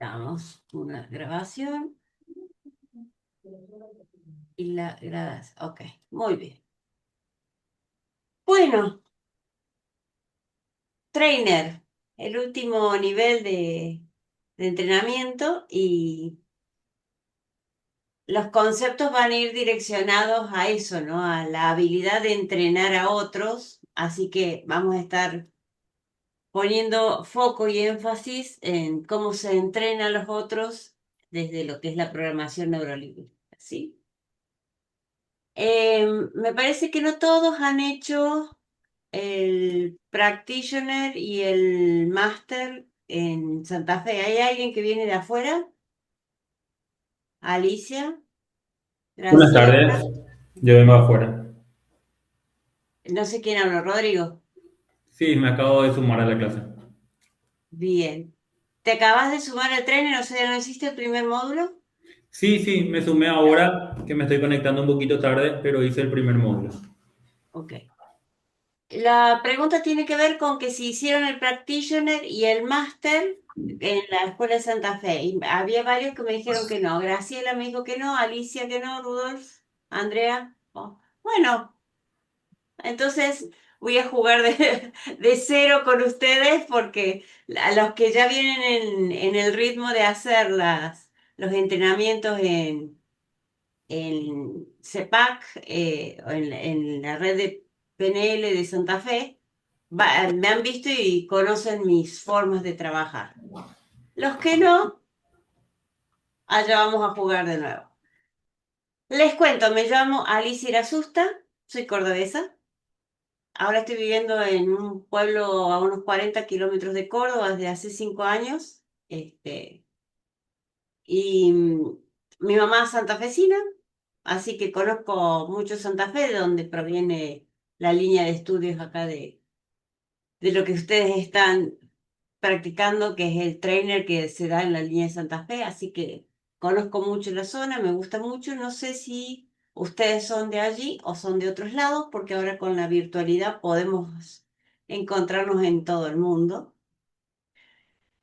Damos una grabación y la grabas. Ok, muy bien. Bueno, trainer, el último nivel de entrenamiento y los conceptos van a ir direccionados a eso, ¿no? A la habilidad de entrenar a otros. Así que vamos a estar poniendo foco y énfasis en cómo se entrena a los otros desde lo que es la programación neurolingüística, ¿sí? Me parece que no todos han hecho el practitioner y el máster en Santa Fe. ¿Hay alguien que viene de afuera? Alicia, Buenas Graciela, tardes, yo vengo afuera. no sé quién habló, Rodrigo. Sí, me acabo de sumar a la clase. Bien. ¿Te acabas de sumar al tren, o sea, no hiciste el primer módulo? Sí, sí, me sumé ahora que me estoy conectando un poquito tarde, pero hice el primer módulo. Ok. La pregunta tiene que ver con que si hicieron el practitioner y el máster en la Escuela de Santa Fe. Y había varios que me dijeron que no. Graciela me dijo que no, Alicia que no, Rudolf, Andrea. Oh. Bueno, entonces voy a jugar de cero con ustedes porque a los que ya vienen en el ritmo de hacer los entrenamientos en CEPAC, o en la red de PNL de Santa Fe, me han visto y conocen mis formas de trabajar. Los que no, allá vamos a jugar de nuevo. Les cuento, me llamo Alicia Irasusta, soy cordobesa. Ahora estoy viviendo en un pueblo a unos 40 kilómetros de Córdoba desde hace 5 años. Y mi mamá es santafesina, así que conozco mucho Santa Fe, de donde proviene la línea de estudios acá de lo que ustedes están practicando, que es el trainer que se da en la línea de Santa Fe, así que conozco mucho la zona, me gusta mucho. No sé si ustedes son de allí o son de otros lados, porque ahora con la virtualidad podemos encontrarnos en todo el mundo.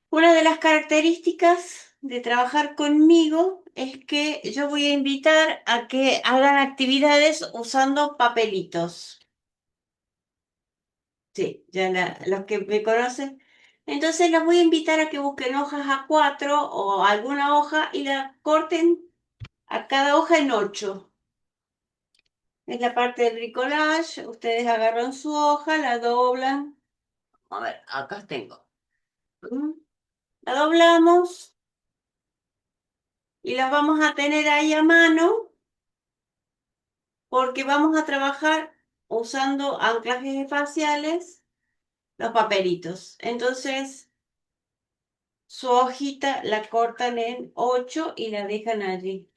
Una de las características de trabajar conmigo es que yo voy a invitar a que hagan actividades usando papelitos. Sí, ya los que me conocen. Entonces los voy a invitar a que busquen hojas A4 o alguna hoja y la corten a cada hoja en 8. Es la parte del bricolage. Ustedes agarran su hoja, la doblan. A ver, acá tengo. ¿Mm? La doblamos y las vamos a tener ahí a mano porque vamos a trabajar usando anclajes espaciales, los papelitos. Entonces, su hojita la cortan en 8 y la dejan allí.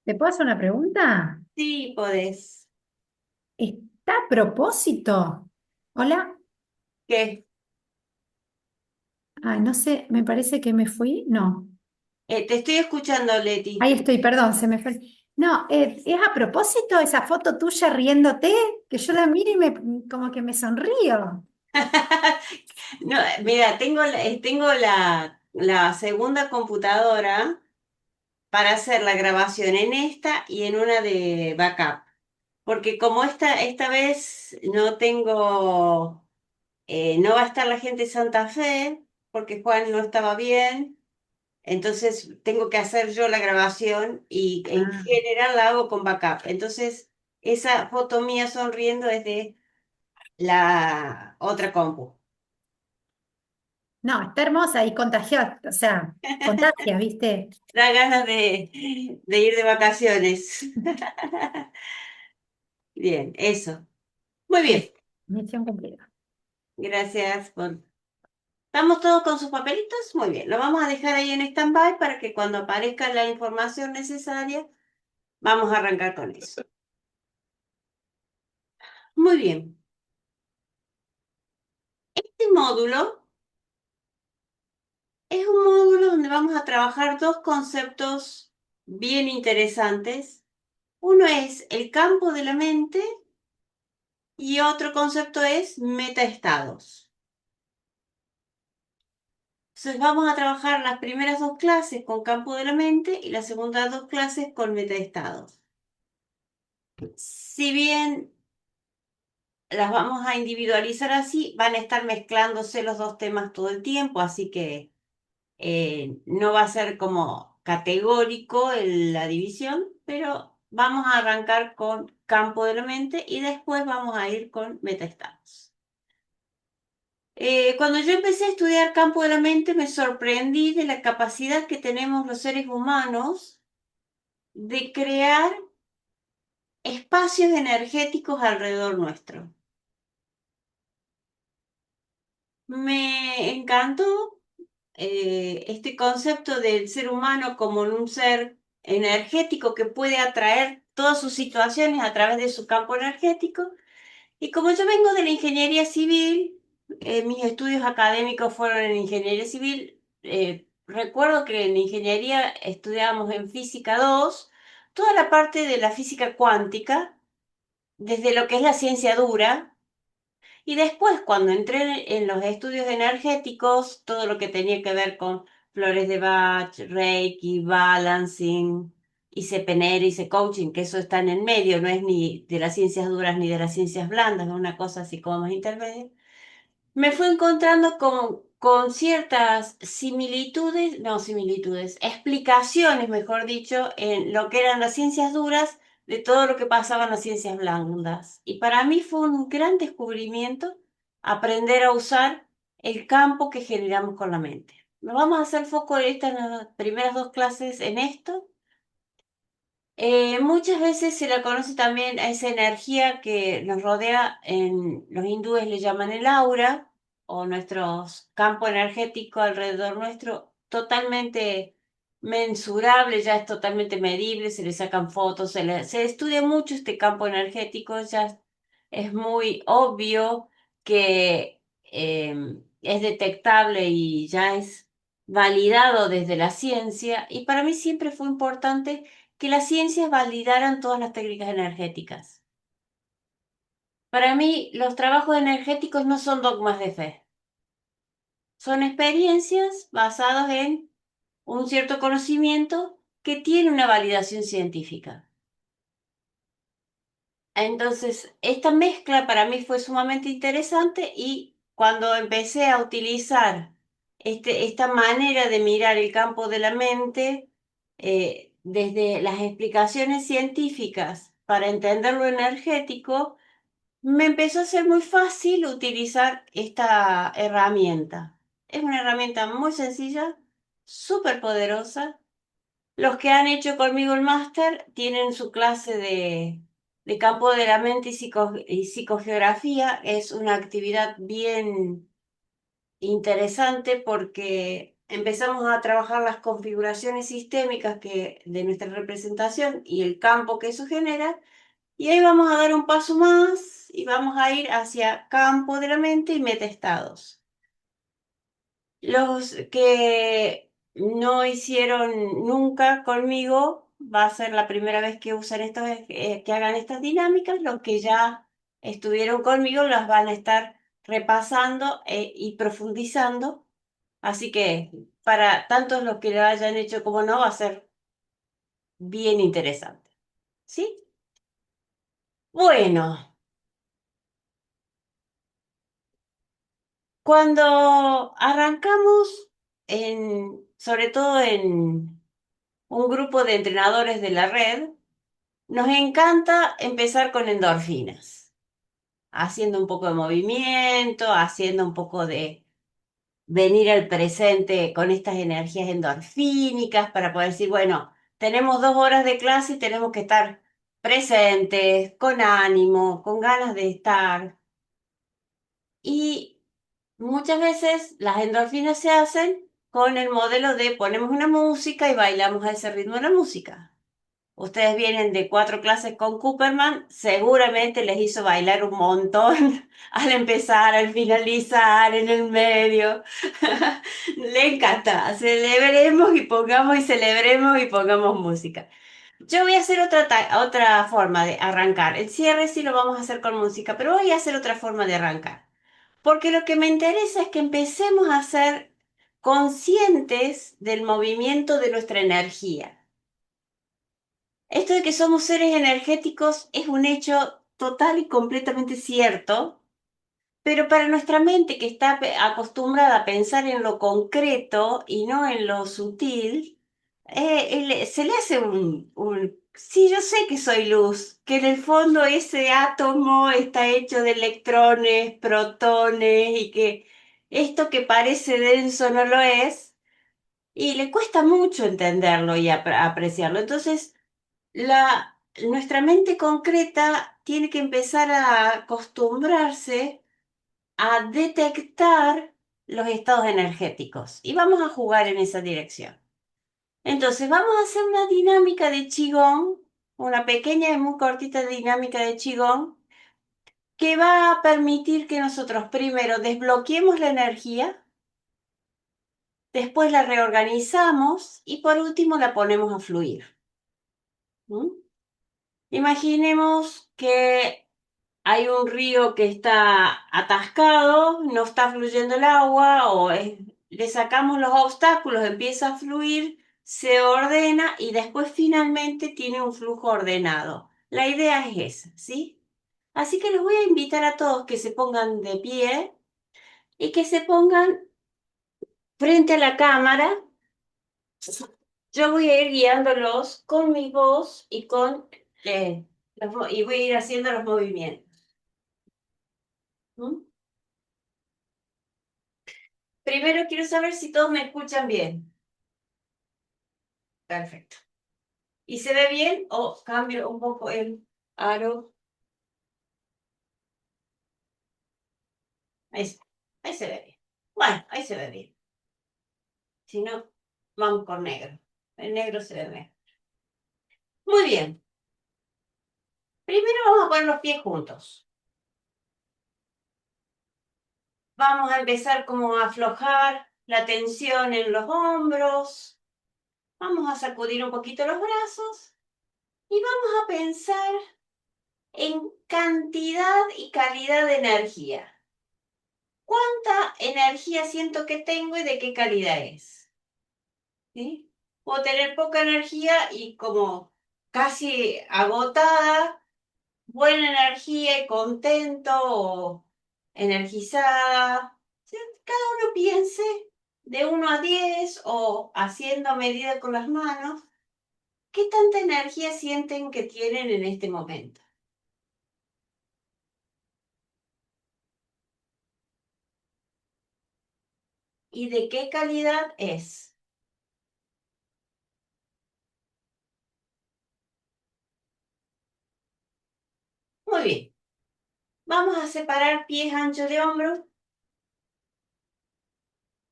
¿Te puedo hacer una pregunta? Sí, podés. ¿Está a propósito? Hola. ¿Qué? Ay, no sé, me parece que me fui. No. Te estoy escuchando, Leti. Ahí estoy, perdón, se me fue. No, ¿es a propósito esa foto tuya riéndote? Que yo la miro y como que me sonrío. No, mira, tengo la segunda computadora para hacer la grabación en esta y en una de backup. Porque como esta vez no tengo, no va a estar la gente de Santa Fe, porque Juan no estaba bien, entonces tengo que hacer yo la grabación y en Ah, general la hago con backup. Entonces, esa foto mía sonriendo es de la otra compu. no, está hermosa y contagia, o sea, contagia, ¿viste? Da ganas de ir de vacaciones. Bien, eso. Muy bien. Sí, misión cumplida. Gracias por... ¿Estamos todos con sus papelitos? Muy bien. Lo vamos a dejar ahí en stand-by para que cuando aparezca la información necesaria, vamos a arrancar con eso. Muy bien. Este módulo es un módulo donde vamos a trabajar dos conceptos bien interesantes. Uno es el campo de la mente y otro concepto es metaestados. Entonces vamos a trabajar las primeras dos clases con campo de la mente y las segundas dos clases con metaestados. Si bien las vamos a individualizar así, van a estar mezclándose los dos temas todo el tiempo, así que no va a ser como categórico la división, pero vamos a arrancar con campo de la mente y después vamos a ir con metaestados. Cuando yo empecé a estudiar campo de la mente, me sorprendí de la capacidad que tenemos los seres humanos de crear espacios energéticos alrededor nuestro. Me encantó este concepto del ser humano como un ser energético que puede atraer todas sus situaciones a través de su campo energético. Y como yo vengo de la ingeniería civil, mis estudios académicos fueron en ingeniería civil, recuerdo que en ingeniería estudiábamos en física 2 toda la parte de la física cuántica, desde lo que es la ciencia dura, y después, cuando entré en los estudios energéticos, todo lo que tenía que ver con flores de Bach, Reiki, balancing, hice PNL, hice coaching, que eso está en el medio, no es ni de las ciencias duras ni de las ciencias blandas, es una cosa así como más intermedia, me fui encontrando con ciertas similitudes, no similitudes, explicaciones, mejor dicho, en lo que eran las ciencias duras de todo lo que pasaba en las ciencias blandas. Y para mí fue un gran descubrimiento aprender a usar el campo que generamos con la mente. Nos vamos a hacer foco ahorita en las primeras dos clases en esto. Muchas veces se la conoce también a esa energía que nos rodea, en los hindúes le llaman el aura, o nuestro campo energético alrededor nuestro, totalmente mensurable, ya es totalmente medible, se le sacan fotos, se estudia mucho este campo energético, ya es muy obvio que es detectable y ya es validado desde la ciencia, y para mí siempre fue importante que las ciencias validaran todas las técnicas energéticas. Para mí, los trabajos energéticos no son dogmas de fe, son experiencias basadas en un cierto conocimiento que tiene una validación científica. Entonces, esta mezcla para mí fue sumamente interesante, y cuando empecé a utilizar esta manera de mirar el campo de la mente, desde las explicaciones científicas para entender lo energético, me empezó a ser muy fácil utilizar esta herramienta. Es una herramienta muy sencilla, súper poderosa. Los que han hecho conmigo el máster tienen su clase de campo de la mente y psicogeografía. Es una actividad bien interesante porque empezamos a trabajar las configuraciones sistémicas de nuestra representación y el campo que eso genera. Y ahí vamos a dar un paso más y vamos a ir hacia campo de la mente y metaestados. Los que no hicieron nunca conmigo, va a ser la primera vez que usen que hagan estas dinámicas. Los que ya estuvieron conmigo las van a estar repasando y profundizando. Así que para tantos los que lo hayan hecho como no, va a ser bien interesante. ¿Sí? Bueno, cuando arrancamos sobre todo en un grupo de entrenadores de la red, nos encanta empezar con endorfinas, haciendo un poco de movimiento, haciendo un poco de venir al presente con estas energías endorfínicas para poder decir, bueno, tenemos 2 horas de clase y tenemos que estar presentes, con ánimo, con ganas de estar. Y muchas veces las endorfinas se hacen con el modelo de ponemos una música y bailamos a ese ritmo de la música. Ustedes vienen de 4 clases con Cooperman, seguramente les hizo bailar un montón al empezar, al finalizar, en el medio. Le encanta. Celebremos y pongamos música. Yo voy a hacer otra forma de arrancar. El cierre sí lo vamos a hacer con música, pero voy a hacer otra forma de arrancar. Porque lo que me interesa es que empecemos a ser conscientes del movimiento de nuestra energía. Esto de que somos seres energéticos es un hecho total y completamente cierto, pero para nuestra mente que está acostumbrada a pensar en lo concreto y no en lo sutil, se le hace sí, yo sé que soy luz, que en el fondo ese átomo está hecho de electrones, protones y que esto que parece denso no lo es, y le cuesta mucho entenderlo y apreciarlo. Entonces, nuestra mente concreta tiene que empezar a acostumbrarse a detectar los estados energéticos y vamos a jugar en esa dirección. Entonces, vamos a hacer una dinámica de Qigong, una pequeña y muy cortita dinámica de Qigong que va a permitir que nosotros primero desbloqueemos la energía, después la reorganizamos y por último la ponemos a fluir. ¿Mm? Imaginemos que hay un río que está atascado, no está fluyendo el agua le sacamos los obstáculos, empieza a fluir, se ordena y después finalmente tiene un flujo ordenado. La idea es esa, ¿sí? Así que los voy a invitar a todos que se pongan de pie y que se pongan frente a la cámara. Yo voy a ir guiándolos con mi voz y y voy a ir haciendo los movimientos. ¿Mm? Primero quiero saber si todos me escuchan bien. Perfecto. ¿Y se ve bien o cambio un poco el aro? Ahí, ahí se ve bien. Bueno, ahí se ve bien. Si no, vamos con negro. El negro se ve bien. Muy bien. Primero vamos a poner los pies juntos. Vamos a empezar como a aflojar la tensión en los hombros. Vamos a sacudir un poquito los brazos y vamos a pensar en cantidad y calidad de energía. ¿Cuánta energía siento que tengo y de qué calidad es? ¿Sí? Puedo tener poca energía y como casi agotada, buena energía y contento o energizada. ¿Sí? Cada uno piense de 1 a 10 o haciendo medida con las manos, ¿qué tanta energía sienten que tienen en este momento? ¿Y de qué calidad es? Muy bien. Vamos a separar pies anchos de hombros,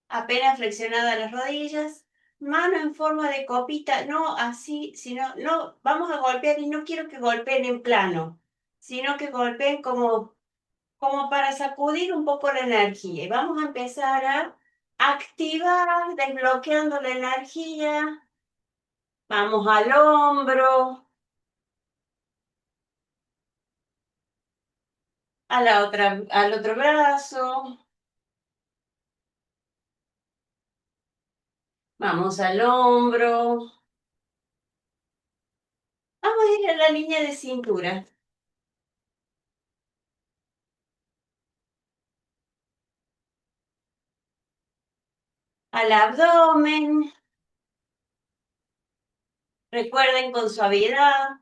apenas flexionadas las rodillas, mano en forma de copita, no así, sino, no, vamos a golpear y no quiero que golpeen en plano, sino que golpeen como para sacudir un poco la energía. Y vamos a empezar a activar, desbloqueando la energía. Vamos al hombro, al otro brazo, vamos al hombro. Vamos a ir a la línea de cintura, al abdomen. Recuerden con suavidad,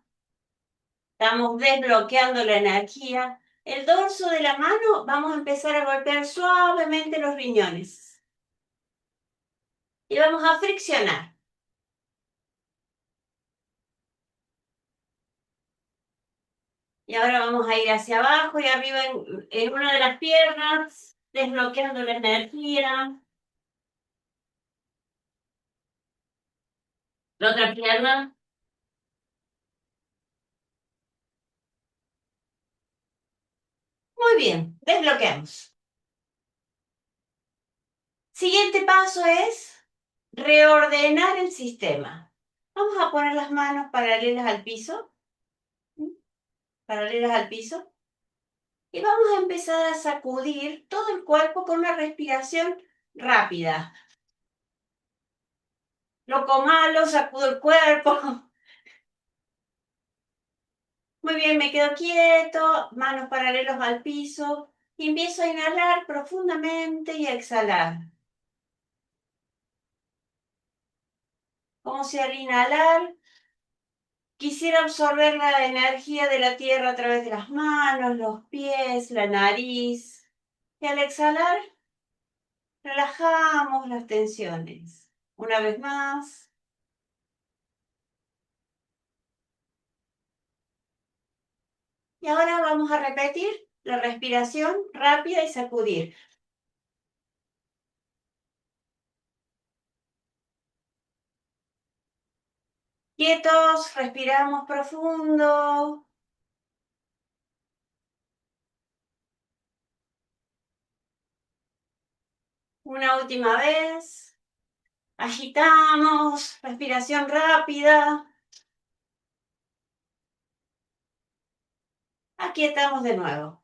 estamos desbloqueando la energía. El dorso de la mano, vamos a empezar a golpear suavemente los riñones. Y vamos a friccionar. Y ahora vamos a ir hacia abajo y arriba en una de las piernas, desbloqueando la energía. La otra pierna. Muy bien, desbloqueamos. Siguiente paso es reordenar el sistema. Vamos a poner las manos paralelas al piso, ¿sí? Paralelas al piso. Y vamos a empezar a sacudir todo el cuerpo con una respiración rápida. Loco malo, sacudo el cuerpo. Muy bien, me quedo quieto, manos paralelos al piso. Y empiezo a inhalar profundamente y a exhalar. Como si al inhalar quisiera absorber la energía de la tierra a través de las manos, los pies, la nariz. Y al exhalar, relajamos las tensiones. Una vez más. Y ahora vamos a repetir la respiración rápida y sacudir. Quietos, respiramos profundo. Una última vez. Agitamos, respiración rápida. Aquietamos de nuevo.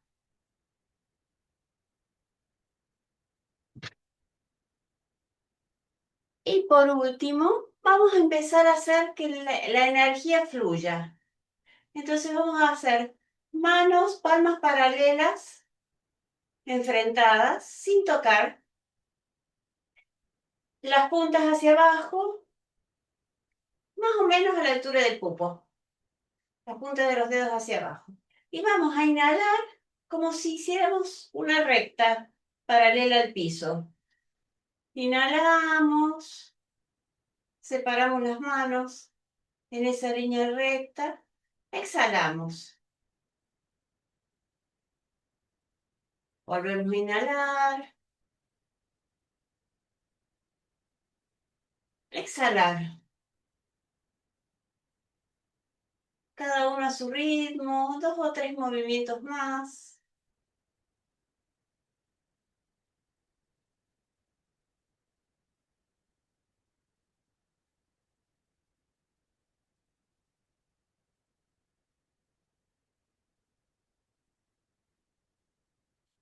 Y por último, vamos a empezar a hacer que la energía fluya. Entonces vamos a hacer manos, palmas paralelas, enfrentadas, sin tocar. Las puntas hacia abajo, más o menos a la altura del pupo. La punta de los dedos hacia abajo. Y vamos a inhalar como si hiciéramos una recta paralela al piso. Inhalamos, separamos las manos en esa línea recta. Exhalamos. Volvemos a inhalar. Exhalar. Cada uno a su ritmo, 2 o 3 movimientos más.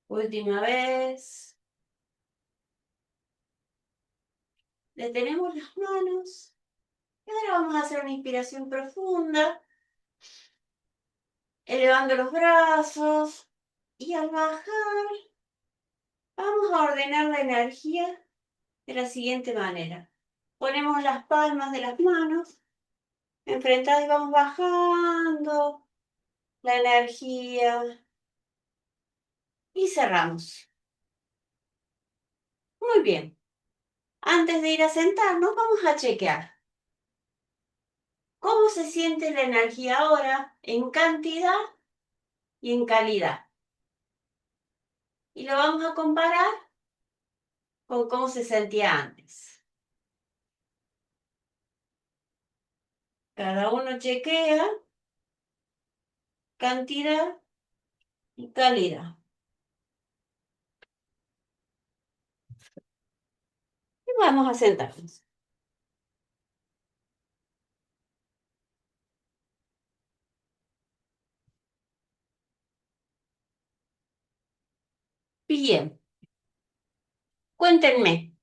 Última vez. Detenemos las manos. Y ahora vamos a hacer una inspiración profunda, elevando los brazos. Y al bajar, vamos a ordenar la energía de la siguiente manera. Ponemos las palmas de las manos enfrentadas y vamos bajando la energía y cerramos. Muy bien. Antes de ir a sentarnos, vamos a chequear cómo se siente la energía ahora en cantidad y en calidad. Y lo vamos a comparar con cómo se sentía antes. Cada uno chequea cantidad y calidad. Y vamos a sentarnos. Bien, cuéntenme,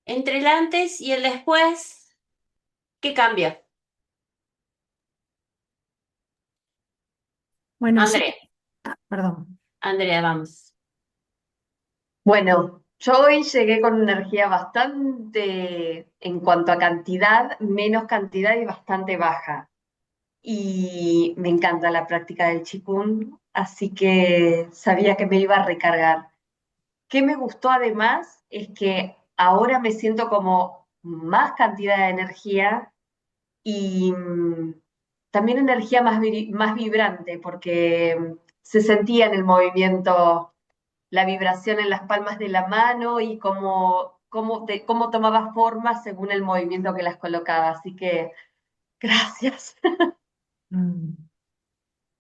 entre el antes y el después, ¿qué cambió? Bueno, Andrea, perdón. Andrea, vamos. Bueno, yo hoy llegué con una energía bastante, en cuanto a cantidad, menos cantidad y bastante baja. Y me encanta la práctica del Qigong, así que sabía que me iba a recargar. ¿Qué me gustó además? Es que ahora me siento como más cantidad de energía y también energía más vibrante, porque se sentía en el movimiento la vibración en las palmas de la mano y cómo tomaba forma según el movimiento que las colocaba. Así que gracias. Mm.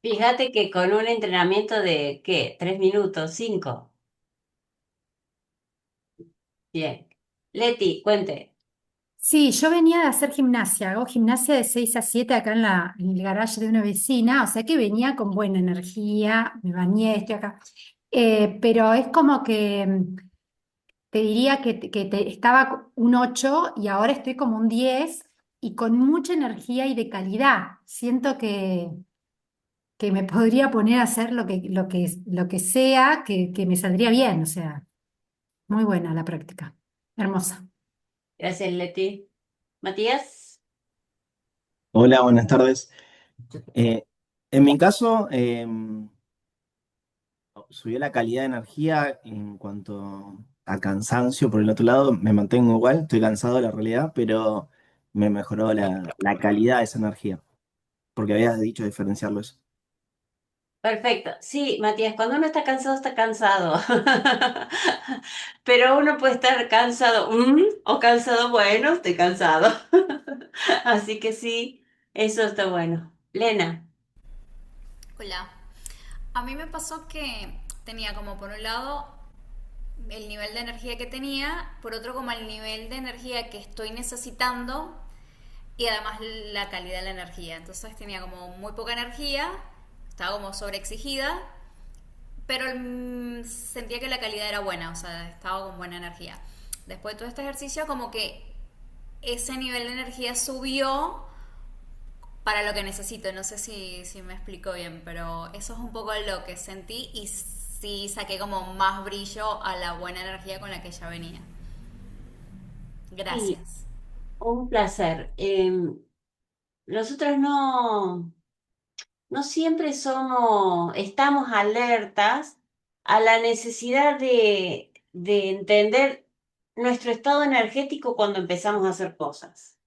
Fíjate que con un entrenamiento de, ¿qué? 3 minutos, 5. Bien. Leti, cuente. Sí, yo venía de hacer gimnasia, hago gimnasia de 6 a 7 acá en el garage de una vecina, o sea que venía con buena energía, me bañé, estoy acá. Pero es como que te diría estaba un 8 y ahora estoy como un 10 y con mucha energía y de calidad. Siento que me podría poner a hacer lo que sea, que me saldría bien, o sea, muy buena la práctica, hermosa. Gracias, Leti. Matías. Hola, buenas tardes. Eh, en mi caso, subió la calidad de energía en cuanto a cansancio. Por el otro lado, me mantengo igual, estoy cansado, la realidad, pero me mejoró la calidad de esa energía, porque habías dicho diferenciarlo eso. Perfecto. Sí, Matías, cuando uno está cansado, está cansado. Pero uno puede estar cansado, o cansado, bueno, estoy cansado. Así que sí, eso está bueno. Lena. Hola. A mí me pasó que tenía como por un lado el nivel de energía que tenía, por otro como el nivel de energía que estoy necesitando y además la calidad de la energía. Entonces tenía como muy poca energía, estaba como sobreexigida, pero sentía que la calidad era buena, o sea, estaba con buena energía. Después de todo este ejercicio como que ese nivel de energía subió para lo que necesito. No sé si me explico bien, pero eso es un poco lo que sentí y sí saqué como más brillo a la buena energía con la que ya venía. Sí, Gracias. un placer. Nosotros no siempre estamos alertas a la necesidad de entender nuestro estado energético cuando empezamos a hacer cosas.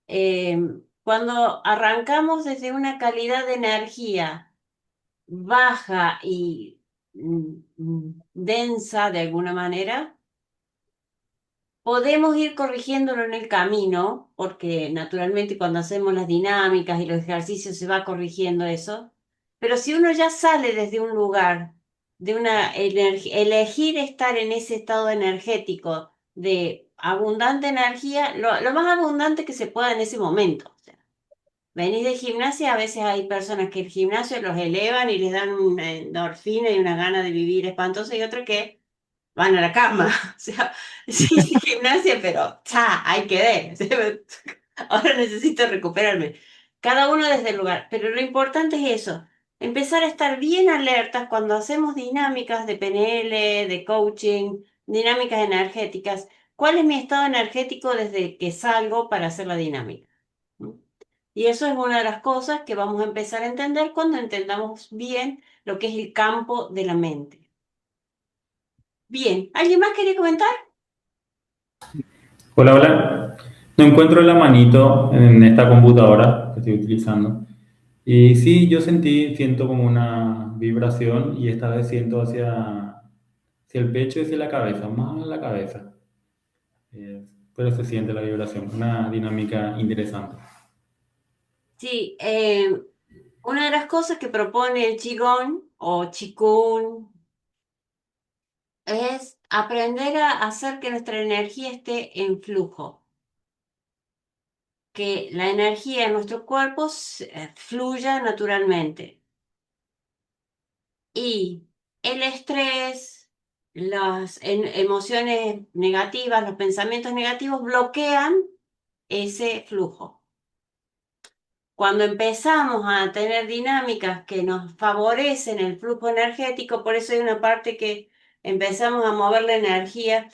Eh, Cuando arrancamos desde una calidad de energía baja y densa de alguna manera, podemos ir corrigiéndolo en el camino, porque naturalmente cuando hacemos las dinámicas y los ejercicios se va corrigiendo eso. Pero si uno ya sale desde un lugar de elegir estar en ese estado energético de abundante energía, lo más abundante que se pueda en ese momento. O sea, venís de gimnasia, a veces hay personas que el gimnasio los elevan y les dan una endorfina y una gana de vivir espantosa y otras que van a la cama. O sea, sí, sí, gimnasia, pero ¡cha! Hay que ver. O sea, ahora necesito recuperarme. Cada uno desde el lugar. Pero lo importante es eso. Empezar a estar bien alertas cuando hacemos dinámicas de PNL, de coaching, dinámicas energéticas. ¿Cuál es mi estado energético desde que salgo para hacer la dinámica? ¿Mm? Y eso es una de las cosas que vamos a empezar a entender cuando entendamos bien lo que es el campo de la mente. Bien, ¿alguien más quería comentar? Hola, hola. No encuentro la manito en esta computadora que estoy utilizando. Y sí, siento como una vibración y esta vez siento hacia el pecho y hacia la cabeza, más la cabeza. Eh, pero se siente la vibración, una dinámica interesante. Sí, una de las cosas que propone el Qigong o Qigong es aprender a hacer que nuestra energía esté en flujo, que la energía en nuestro cuerpo fluya naturalmente. Y el estrés, las emociones negativas, los pensamientos negativos bloquean ese flujo. Cuando empezamos a tener dinámicas que nos favorecen el flujo energético, por eso hay una parte que empezamos a mover la energía.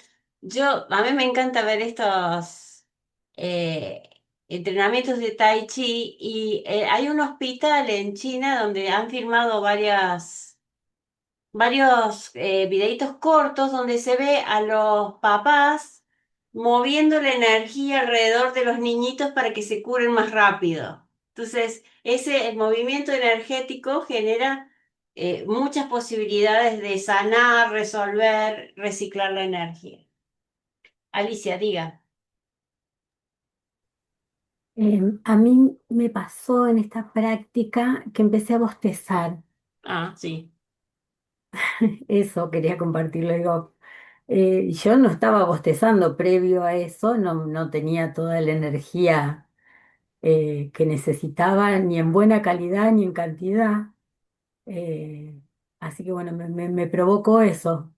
A mí me encanta ver estos eh, entrenamientos de Tai Chi y hay un hospital en China donde han filmado varios videitos cortos donde se ve a los papás moviendo la energía alrededor de los niñitos para que se curen más rápido. Entonces, ese movimiento energético genera muchas posibilidades de sanar, resolver, reciclar la energía. Alicia, diga. A mí me pasó en esta práctica que empecé a bostezar. Ah, sí. Eso quería compartirlo. Digo, Yo no estaba bostezando previo a eso, no tenía toda la energía que necesitaba, ni en buena calidad ni en cantidad. Eh, Así que bueno, me provocó eso.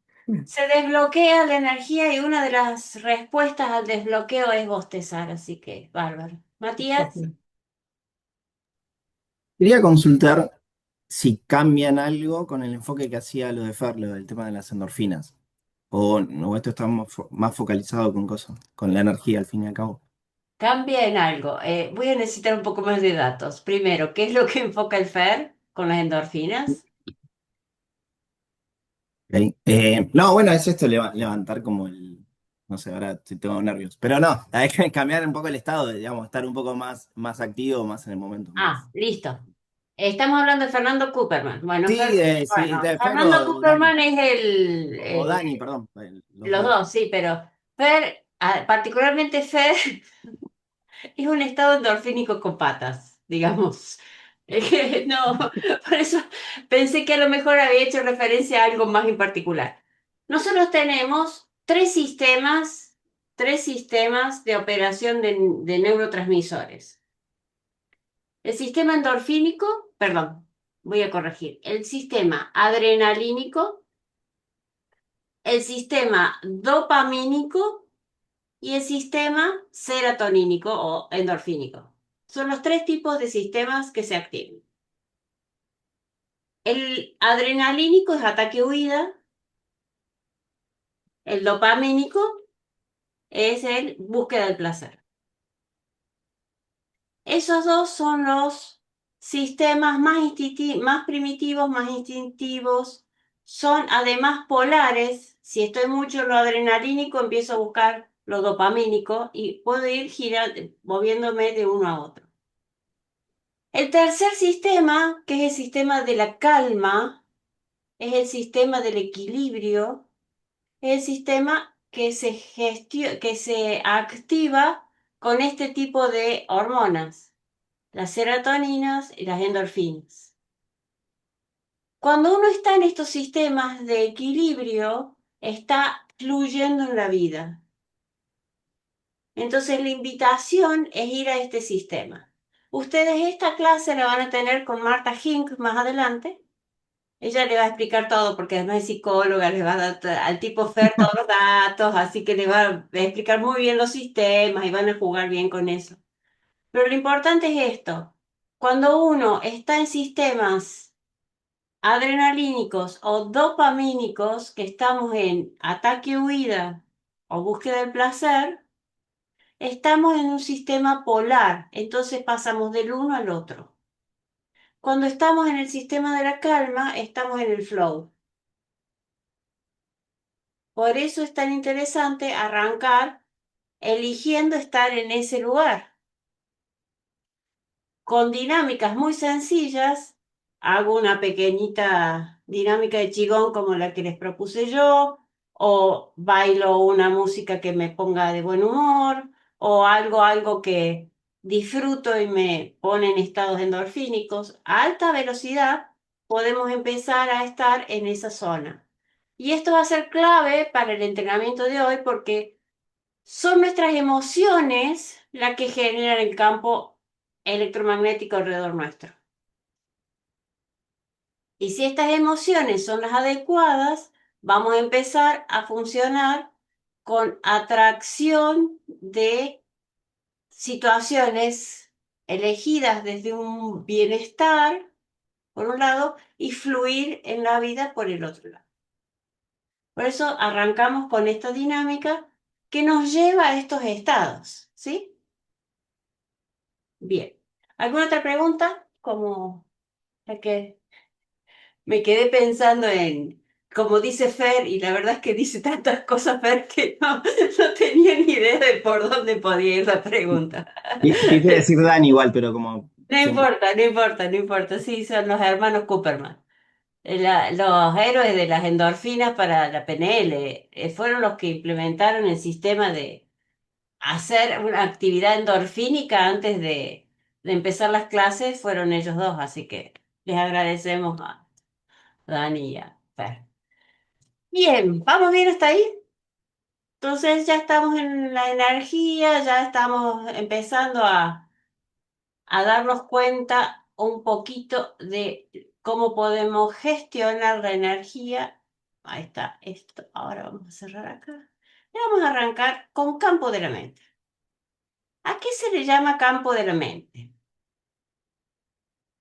Se desbloquea la energía y una de las respuestas al desbloqueo es bostezar, así que bárbaro. Matías, Así. Quería consultar si cambian algo con el enfoque que hacía lo de Fer, lo del tema de las endorfinas. O esto está más focalizado con cosas, con la energía al fin y al cabo. cambia en algo. Voy a necesitar un poco más de datos. Primero, ¿qué es lo que enfoca el FER con las endorfinas? ¿Ok? No, bueno, es esto, levantar como el. No sé, ahora tengo nervios. Pero no, hay que cambiar un poco el estado, digamos, estar un poco más activo, más en el momento, Ah, más. listo. Estamos hablando de Fernando Cooperman. Bueno, Sí, sí, bueno, de Fer Fernando o Dani. Cooperman es O Dani, perdón, los los dos. dos, sí, pero Fer, particularmente Fer, es un estado endorfínico con patas, digamos. No, por eso pensé que a lo mejor había hecho referencia a algo más en particular. Nosotros tenemos tres sistemas de operación de neurotransmisores. El sistema endorfínico, perdón, voy a corregir, el sistema adrenalínico, el sistema dopamínico y el sistema serotonínico o endorfínico. Son los tres tipos de sistemas que se activan. El adrenalínico es ataque-huida, el dopamínico es el búsqueda del placer. Esos dos son los sistemas más primitivos, más instintivos. Son además polares. Si estoy mucho en lo adrenalínico, empiezo a buscar lo dopamínico y puedo ir girando, moviéndome de uno a otro. El tercer sistema, que es el sistema de la calma, es el sistema del equilibrio, es el sistema que se activa con este tipo de hormonas, las serotoninas y las endorfinas. Cuando uno está en estos sistemas de equilibrio, está fluyendo en la vida. Entonces la invitación es ir a este sistema. Ustedes esta clase la van a tener con Marta Hink más adelante. Ella le va a explicar todo porque además es psicóloga, le va a dar al tipo Fer todos los datos, así que le va a explicar muy bien los sistemas y van a jugar bien con eso. Pero lo importante es esto. Cuando uno está en sistemas adrenalínicos o dopamínicos, que estamos en ataque-huida o búsqueda del placer, estamos en un sistema polar, entonces pasamos del uno al otro. Cuando estamos en el sistema de la calma, estamos en el flow. Por eso es tan interesante arrancar eligiendo estar en ese lugar. Con dinámicas muy sencillas, hago una pequeñita dinámica de Qigong como la que les propuse yo, o bailo una música que me ponga de buen humor, o algo que disfruto y me pone en estados endorfínicos. A alta velocidad podemos empezar a estar en esa zona. Y esto va a ser clave para el entrenamiento de hoy porque son nuestras emociones las que generan el campo electromagnético alrededor nuestro. Y si estas emociones son las adecuadas, vamos a empezar a funcionar con atracción de situaciones elegidas desde un bienestar, por un lado, y fluir en la vida por el otro lado. Por eso arrancamos con esta dinámica que nos lleva a estos estados, ¿sí? Bien. ¿Alguna otra pregunta? Como la que me quedé pensando en, como dice Fer, y la verdad es que dice tantas cosas Fer que no tenía ni idea de por dónde podía ir la pregunta. Quise decir Dani igual, pero como No siempre. importa, no importa, no importa. Sí, son los hermanos Cooperman. Los héroes de las endorfinas para la PNL fueron los que implementaron el sistema de hacer una actividad endorfínica antes de empezar las clases, fueron ellos dos, así que les agradecemos a Dani y a Fer. Bien, ¿vamos bien hasta ahí? Entonces ya estamos en la energía, ya estamos empezando a darnos cuenta un poquito de cómo podemos gestionar la energía. Ahí está esto. Ahora vamos a cerrar acá. Y vamos a arrancar con campo de la mente. ¿A qué se le llama campo de la mente?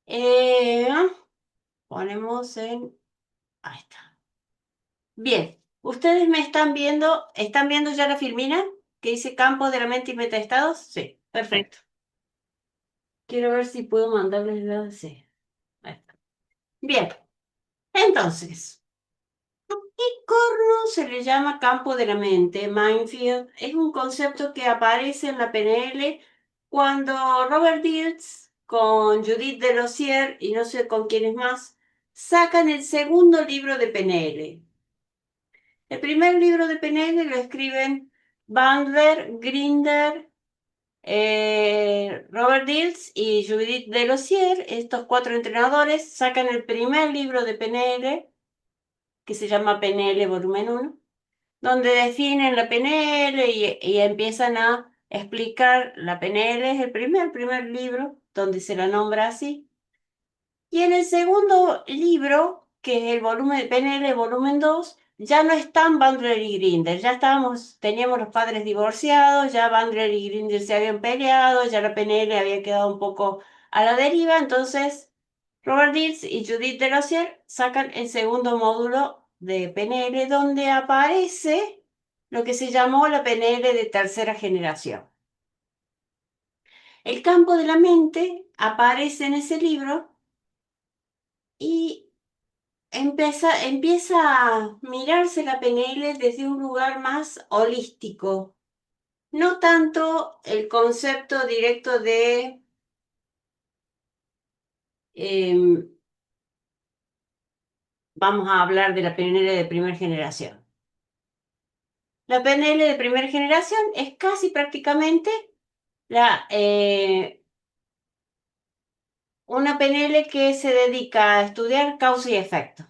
Eh, ponemos en... Ahí está. Bien. ¿Ustedes me están viendo? ¿Están viendo ya la filmina que dice campo de la mente y metaestados? Sí, perfecto. Quiero ver si puedo mandarles la... Sí. Ahí está. Bien. Entonces, ¿qué corno se le llama campo de la mente? Minefield es un concepto que aparece en la PNL cuando Robert Dilts con Judith Delosier y no sé con quiénes más sacan el segundo libro de PNL. El primer libro de PNL lo escriben Bandler, Grinder, Robert Dilts y Judith Delosier. Estos 4 entrenadores sacan el primer libro de PNL que se llama PNL Volumen 1, donde definen la PNL y empiezan a explicar la PNL. Es el primer libro donde se la nombra así. Y en el segundo libro, que es el volumen de PNL volumen 2, ya no están Bandler y Grinder, ya teníamos los padres divorciados, ya Bandler y Grinder se habían peleado, ya la PNL había quedado un poco a la deriva, entonces Robert Dilts y Judith Delosier sacan el segundo módulo de PNL donde aparece lo que se llamó la PNL de tercera generación. El campo de la mente aparece en ese libro y empieza a mirarse la PNL desde un lugar más holístico, no tanto el concepto directo de vamos a hablar de la PNL de primera generación. La PNL de primera generación es casi prácticamente una PNL que se dedica a estudiar causa y efecto.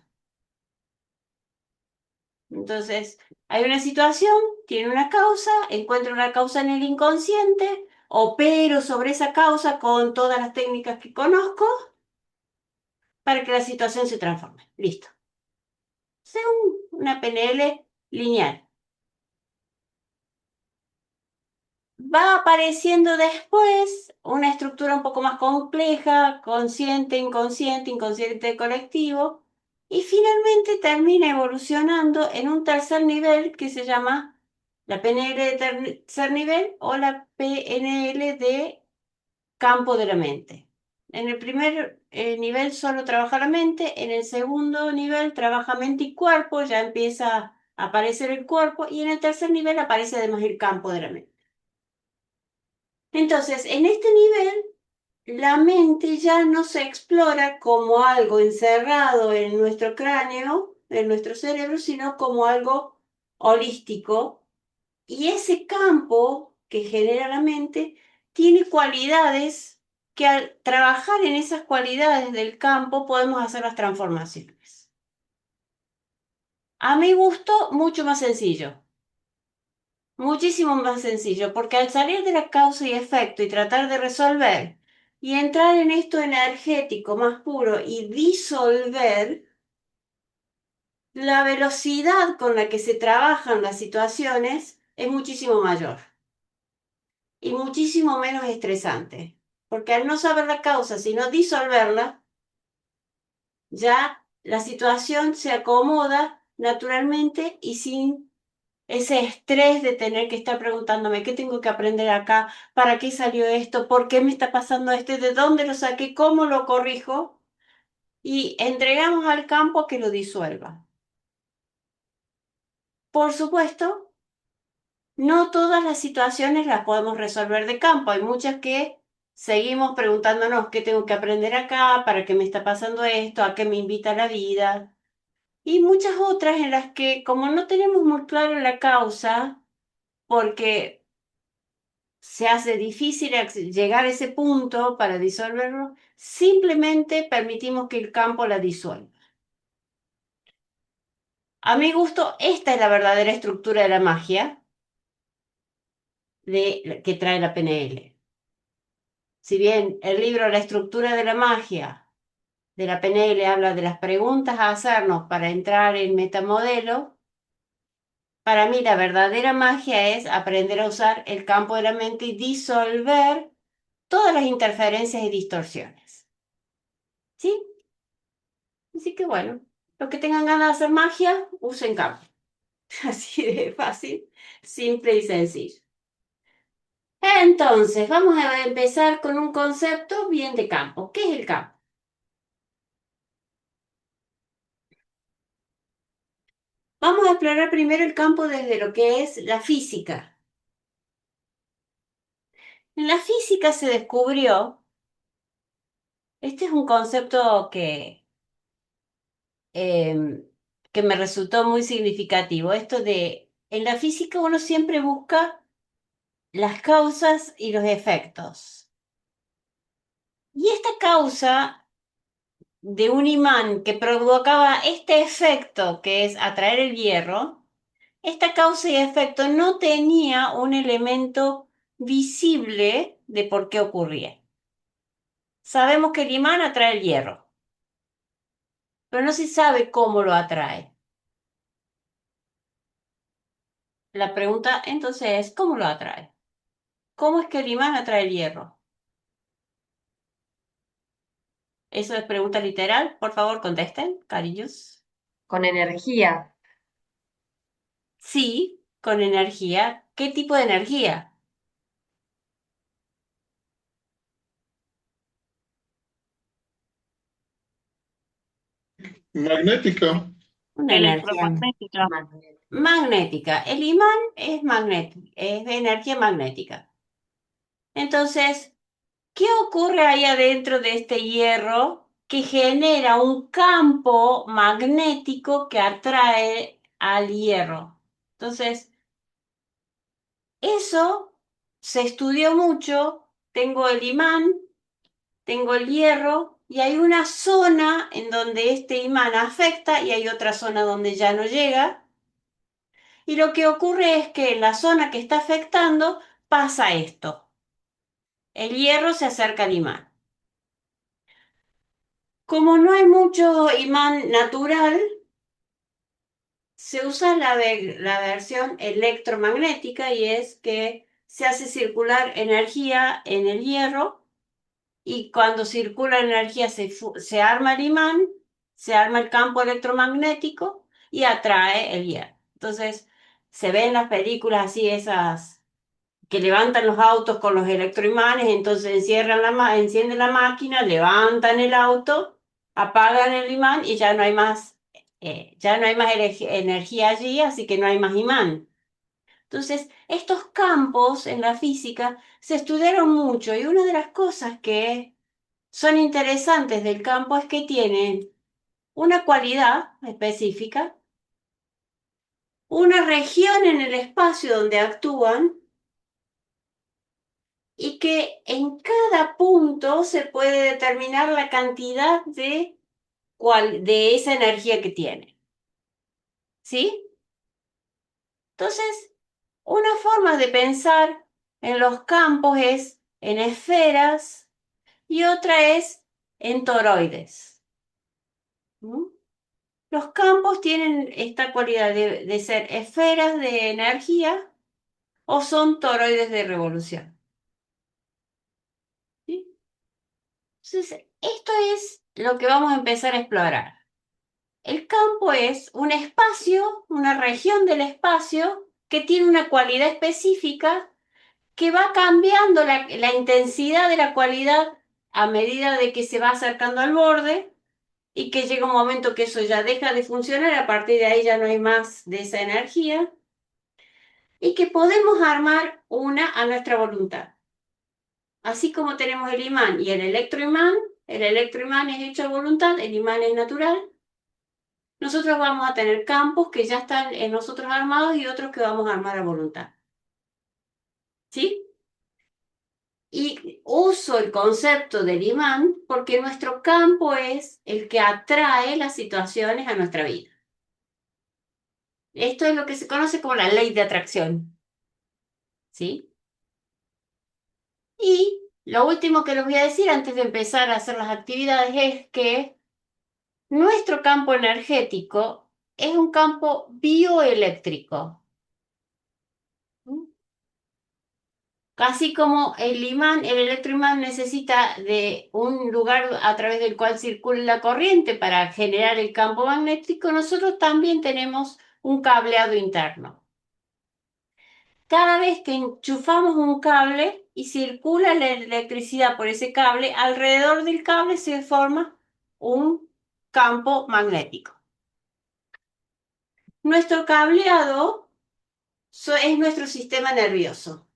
Entonces, hay una situación, tiene una causa, encuentro una causa en el inconsciente, opero sobre esa causa con todas las técnicas que conozco para que la situación se transforme. Listo. Según una PNL lineal. Va apareciendo después una estructura un poco más compleja, consciente, inconsciente colectivo, y finalmente termina evolucionando en un tercer nivel que se llama la PNL de tercer nivel o la PNL de campo de la mente. En el primer nivel solo trabaja la mente, en el segundo nivel trabaja mente y cuerpo, ya empieza a aparecer el cuerpo, y en el tercer nivel aparece además el campo de la mente. Entonces, en este nivel, la mente ya no se explora como algo encerrado en nuestro cráneo, en nuestro cerebro, sino como algo holístico. Y ese campo que genera la mente tiene cualidades que al trabajar en esas cualidades del campo podemos hacer las transformaciones. A mi gusto, mucho más sencillo. Muchísimo más sencillo, porque al salir de la causa y efecto y tratar de resolver y entrar en esto energético más puro y disolver, la velocidad con la que se trabajan las situaciones es muchísimo mayor y muchísimo menos estresante, porque al no saber la causa, sino disolverla, ya la situación se acomoda naturalmente y sin ese estrés de tener que estar preguntándome qué tengo que aprender acá, para qué salió esto, por qué me está pasando esto, de dónde lo saqué, cómo lo corrijo, y entregamos al campo que lo disuelva. Por supuesto, no todas las situaciones las podemos resolver de campo, hay muchas que seguimos preguntándonos qué tengo que aprender acá, para qué me está pasando esto, a qué me invita la vida, y muchas otras en las que como no tenemos muy claro la causa, porque se hace difícil llegar a ese punto para disolverlo, simplemente permitimos que el campo la disuelva. A mi gusto, esta es la verdadera estructura de la magia, que trae la PNL. Si bien el libro La estructura de la magia de la PNL habla de las preguntas a hacernos para entrar en metamodelo, para mí la verdadera magia es aprender a usar el campo de la mente y disolver todas las interferencias y distorsiones. ¿Sí? Así que bueno, los que tengan ganas de hacer magia, usen campo. Así de fácil, simple y sencillo. Entonces, vamos a empezar con un concepto bien de campo. ¿Qué es el campo? Vamos a explorar primero el campo desde lo que es la física. En la física se descubrió, este es un concepto que me resultó muy significativo, esto de, en la física uno siempre busca las causas y los efectos. Y esta causa de un imán que provocaba este efecto, que es atraer el hierro, esta causa y efecto no tenía un elemento visible de por qué ocurría. Sabemos que el imán atrae el hierro, pero no se sabe cómo lo atrae. La pregunta entonces es, ¿cómo lo atrae? ¿Cómo es que el imán atrae el hierro? ¿Eso es pregunta literal? Por favor, contesten, cariños. Con energía Sí, con energía. ¿Qué tipo de energía? Magnética. Una energía Electromagnética. magnética. magnética. El imán es magnético, es de energía magnética. Entonces, ¿qué ocurre ahí adentro de este hierro que genera un campo magnético que atrae al hierro? Entonces, eso se estudió mucho. Tengo el imán, tengo el hierro y hay una zona en donde este imán afecta y hay otra zona donde ya no llega. Y lo que ocurre es que en la zona que está afectando pasa esto. El hierro se acerca al imán. Como no hay mucho imán natural, se usa la versión electromagnética y es que se hace circular energía en el hierro y cuando circula la energía se arma el imán, se arma el campo electromagnético y atrae el hierro. Entonces, se ven en las películas así esas que levantan los autos con los electroimanes, entonces encienden la máquina, levantan el auto, apagan el imán y ya no hay más energía allí, así que no hay más imán. Entonces, estos campos en la física se estudiaron mucho y una de las cosas que son interesantes del campo es que tienen una cualidad específica, una región en el espacio donde actúan y que en cada punto se puede determinar la cantidad de esa energía que tiene. ¿Sí? Entonces, una forma de pensar en los campos es en esferas y otra es en toroides. ¿Mm? Los campos tienen esta cualidad de ser esferas de energía o son toroides de revolución. ¿Sí? Entonces, esto es lo que vamos a empezar a explorar. El campo es un espacio, una región del espacio que tiene una cualidad específica que va cambiando la intensidad de la cualidad a medida de que se va acercando al borde y que llega un momento que eso ya deja de funcionar, a partir de ahí ya no hay más de esa energía y que podemos armar una a nuestra voluntad. Así como tenemos el imán y el electroimán es hecho a voluntad, el imán es natural. Nosotros vamos a tener campos que ya están en nosotros armados y otros que vamos a armar a voluntad. ¿Sí? Y uso el concepto del imán porque nuestro campo es el que atrae las situaciones a nuestra vida. Esto es lo que se conoce como la ley de atracción. ¿Sí? Y lo último que les voy a decir antes de empezar a hacer las actividades es que nuestro campo energético es un campo bioeléctrico. Casi como el imán, el electroimán necesita de un lugar a través del cual circule la corriente para generar el campo magnético, nosotros también tenemos un cableado interno. Cada vez que enchufamos un cable y circula la electricidad por ese cable, alrededor del cable se forma un campo magnético. Nuestro cableado es nuestro sistema nervioso.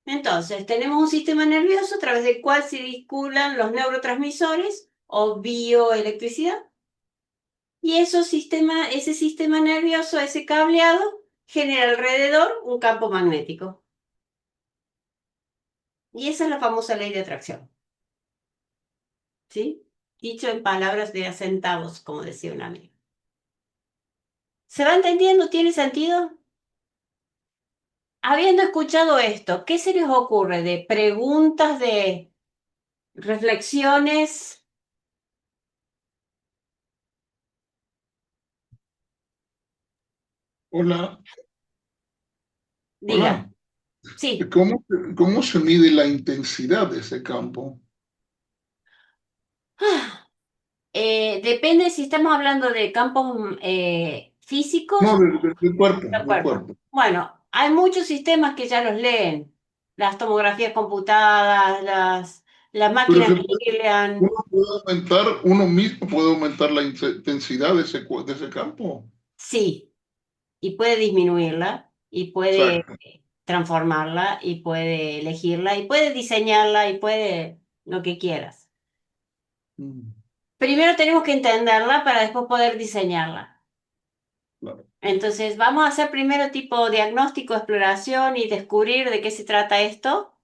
Entonces, tenemos un sistema nervioso a través del cual circulan los neurotransmisores o bioelectricidad. Y ese sistema nervioso, ese cableado, genera alrededor un campo magnético. Y esa es la famosa ley de atracción. ¿Sí? Dicho en palabras de a centavos, como decía un amigo. ¿Se va entendiendo? ¿Tiene sentido? Habiendo escuchado esto, ¿qué se les ocurre de preguntas, de reflexiones? Hola, Diga. hola. Sí. ¿Cómo se mide la intensidad de ese campo? Depende si estamos hablando de campos físicos No, del cuerpo, o del del cuerpo. cuerpo. Bueno, hay muchos sistemas que ya los leen. Las tomografías computadas, las Pero máquinas se que puede- nuclean. uno puede aumentar, uno mismo puede aumentar la intensidad de ese campo. Sí, y puede disminuirla, y puede Exacto. transformarla, y puede elegirla, y puede diseñarla, y puede lo que quieras. Mm, Primero tenemos que entenderla para después poder diseñarla. claro. Entonces, vamos a hacer primero tipo diagnóstico, exploración y descubrir de qué se trata esto,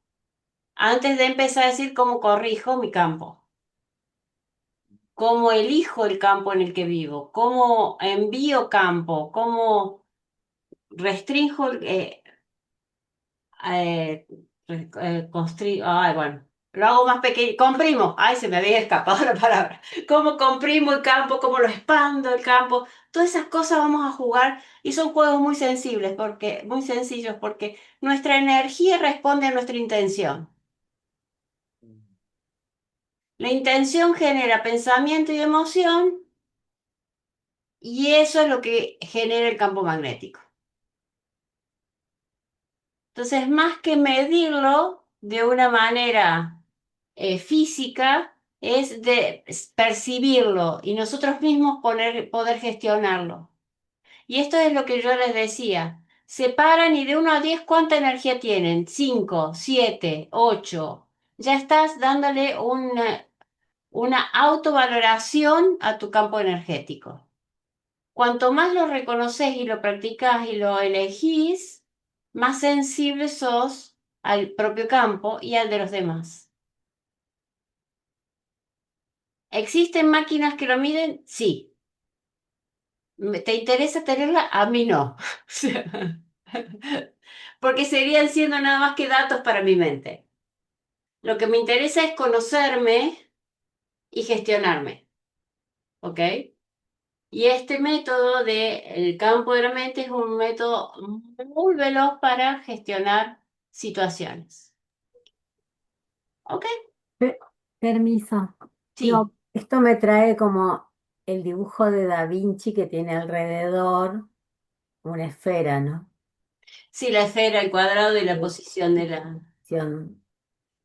antes de empezar a decir cómo corrijo mi campo, cómo elijo el campo en el que vivo, cómo envío campo, cómo restringo, eh, ay, bueno, lo hago más pequeño, comprimo, ay, se me había escapado la palabra, cómo comprimo el campo, cómo lo expando el campo, todas esas cosas vamos a jugar y son juegos muy sensibles, muy sencillos, porque nuestra energía responde a nuestra intención. La intención genera pensamiento y emoción y eso es lo que genera el campo magnético. Entonces, más que medirlo de una manera física, es de percibirlo y nosotros mismos poder gestionarlo. Y esto es lo que yo les decía. Separan y de 1 a 10, ¿cuánta energía tienen? 5, 7, 8. Ya estás dándole una autovaloración a tu campo energético. Cuanto más lo reconoces y lo practicas y lo elegís, más sensible sos al propio campo y al de los demás. ¿Existen máquinas que lo miden? Sí. ¿Te interesa tenerla? A mí no. Porque seguirían siendo nada más que datos para mi mente. Lo que me interesa es conocerme y gestionarme. ¿Ok? Y este método del campo de la mente es un método muy veloz para gestionar situaciones. ¿Ok? Pe- Permiso. Sí, Digo, esto me trae como el dibujo de Da Vinci que tiene alrededor una esfera, ¿no? sí, la esfera, el cuadrado y la Sí. posición de la... Acción.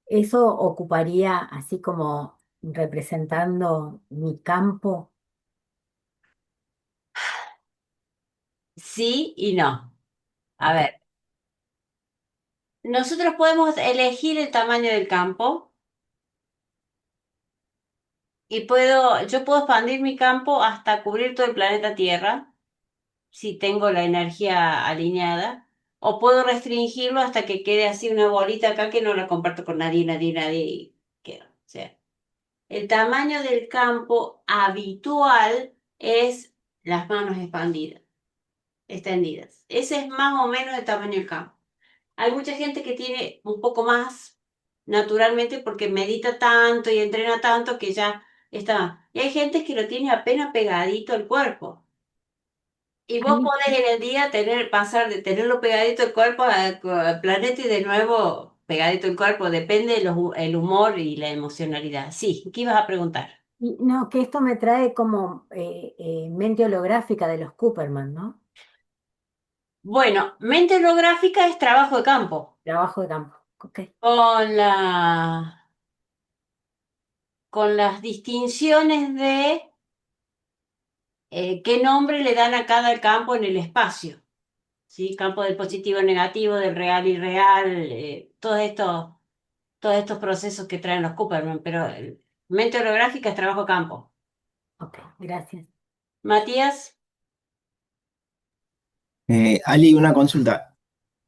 Eso ocuparía así como representando mi campo. Sí y no. A Ok. ver, nosotros podemos elegir el tamaño del campo y yo puedo expandir mi campo hasta cubrir todo el planeta Tierra, si tengo la energía alineada, o puedo restringirlo hasta que quede así una bolita acá que no la comparto con nadie, nadie, y queda. O sea, el tamaño del campo habitual es las manos extendidas. Ese es más o menos el tamaño del campo. Hay mucha gente que tiene un poco más naturalmente porque medita tanto y entrena tanto que ya está. Y hay gente que lo tiene apenas pegadito al cuerpo. Y A vos mí, podés en el día pasar de tenerlo pegadito al cuerpo al planeta y de nuevo pegadito al cuerpo. Depende el humor y la emocionalidad. Sí, ¿qué ibas a preguntar? No, que esto me trae como mente holográfica de los Cooperman, ¿no? Bueno, mente holográfica es trabajo de campo. Trabajo de campo. Ok, Con con las distinciones de qué nombre le dan a cada campo en el espacio. ¿Sí? Campo del positivo negativo, del real irreal, todos estos procesos que traen los Cooperman, pero mente holográfica es trabajo de campo. ok, gracias. Matías, Ali, una consulta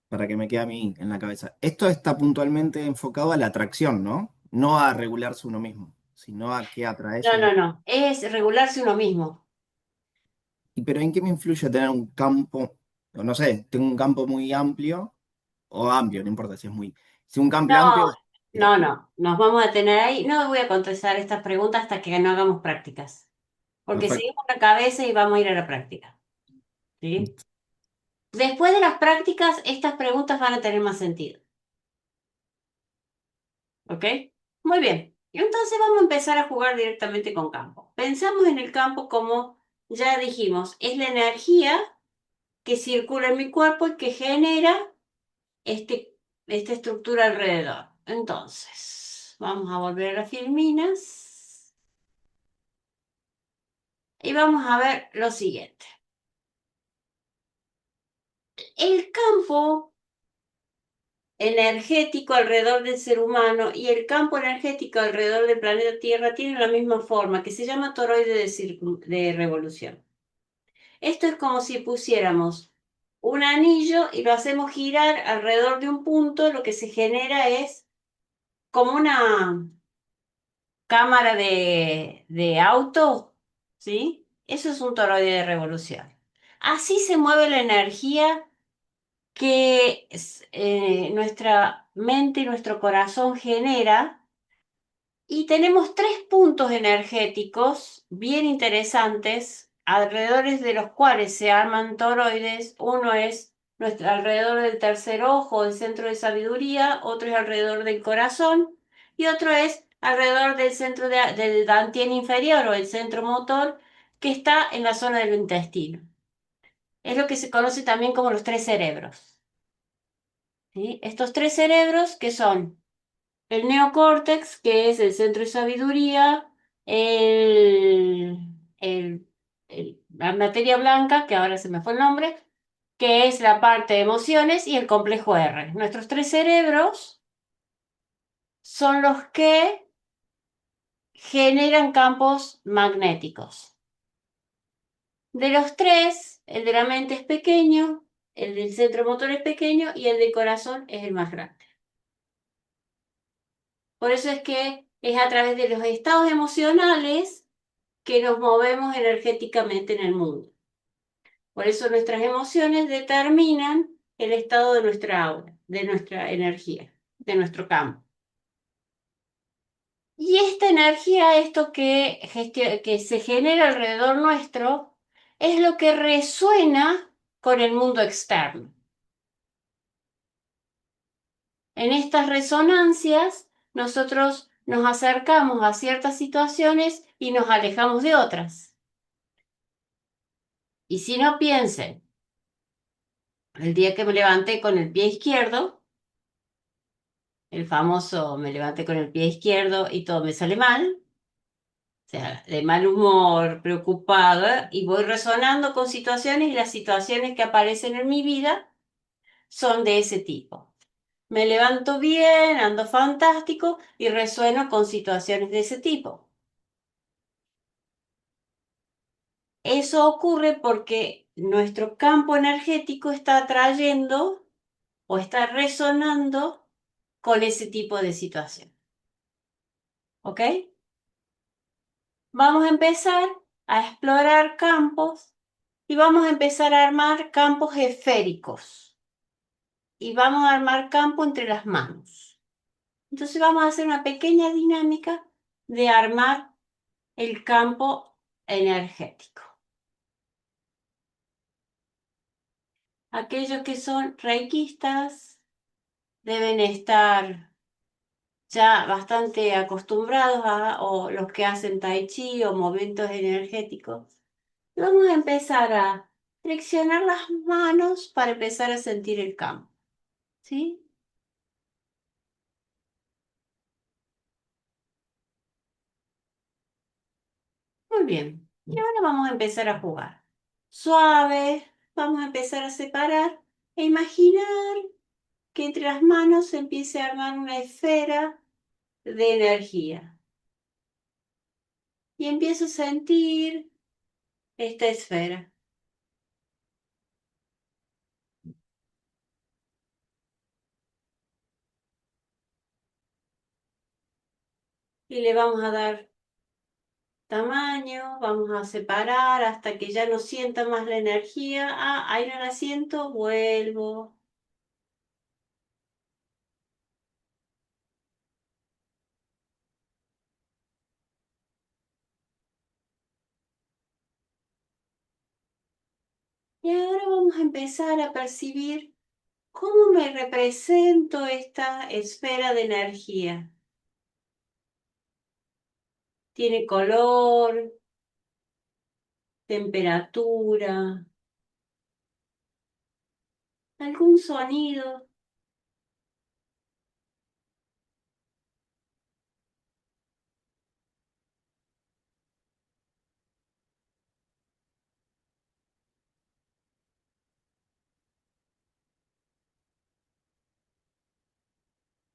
para que me quede a mí en la cabeza. Esto está puntualmente enfocado a la atracción, ¿no? No a regularse uno mismo, sino a qué atraes no, uno. no, no, es regularse uno mismo. Pero ¿en qué me influye tener un campo, o no sé, tengo un campo muy amplio o amplio, no importa si es muy, si un campo No, amplio, no, no, nos vamos a tener ahí. No voy a contestar estas preguntas hasta que no hagamos prácticas, porque perfecto. seguimos la cabeza y vamos a ir a la práctica. ¿Sí? Después de las prácticas, estas preguntas van a tener más sentido. ¿Ok? Muy bien. Entonces vamos a empezar a jugar directamente con campo. Pensamos en el campo como, ya dijimos, es la energía que circula en mi cuerpo y que genera esta estructura alrededor. Entonces, vamos a volver a las filminas y vamos a ver lo siguiente. El campo energético alrededor del ser humano y el campo energético alrededor del planeta Tierra tienen la misma forma, que se llama toroide de revolución. Esto es como si pusiéramos un anillo y lo hacemos girar alrededor de un punto, lo que se genera es como una cámara de auto, ¿sí? Eso es un toroide de revolución. Así se mueve la energía que nuestra mente y nuestro corazón genera. Y tenemos tres puntos energéticos bien interesantes, alrededor de los cuales se arman toroides. Uno es alrededor del tercer ojo, el centro de sabiduría, otro es alrededor del corazón y otro es alrededor del centro del dantian inferior o el centro motor que está en la zona del intestino. Es lo que se conoce también como los tres cerebros. ¿Sí? Estos tres cerebros que son el neocórtex, que es el centro de sabiduría, el, el- la materia blanca, que ahora se me fue el nombre, que es la parte de emociones, y el complejo R. Nuestros tres cerebros son los que generan campos magnéticos. De los tres, el de la mente es pequeño, el del centro motor es pequeño y el del corazón es el más grande. Por eso es que es a través de los estados emocionales que nos movemos energéticamente en el mundo. Por eso nuestras emociones determinan el estado de nuestra aura, de nuestra energía, de nuestro campo. Y esta energía, esto que se genera alrededor nuestro, es lo que resuena con el mundo externo. En estas resonancias, nosotros nos acercamos a ciertas situaciones y nos alejamos de otras. Y si no piensen, el día que me levanté con el pie izquierdo, el famoso me levanté con el pie izquierdo y todo me sale mal, o sea, de mal humor, preocupada, y voy resonando con situaciones y las situaciones que aparecen en mi vida son de ese tipo. Me levanto bien, ando fantástico y resueno con situaciones de ese tipo. Eso ocurre porque nuestro campo energético está atrayendo o está resonando con ese tipo de situación. ¿Ok? Vamos a empezar a explorar campos y vamos a empezar a armar campos esféricos. y vamos a armar campo entre las manos. Entonces vamos a hacer una pequeña dinámica de armar el campo energético. Aquellos que son reikistas deben estar ya bastante acostumbrados o los que hacen tai chi o movimientos energéticos. Vamos a empezar a flexionar las manos para empezar a sentir el campo, ¿sí? Muy bien. Y ahora vamos a empezar a jugar. Suave, vamos a empezar a separar e imaginar que entre las manos se empiece a armar una esfera de energía. Y empiezo a sentir esta esfera. Y le vamos a dar tamaño, vamos a separar hasta que ya no sienta más la energía. Ah, ahí no la siento, vuelvo. Y ahora vamos a empezar a percibir cómo me represento esta esfera de energía. Tiene color, temperatura, algún sonido.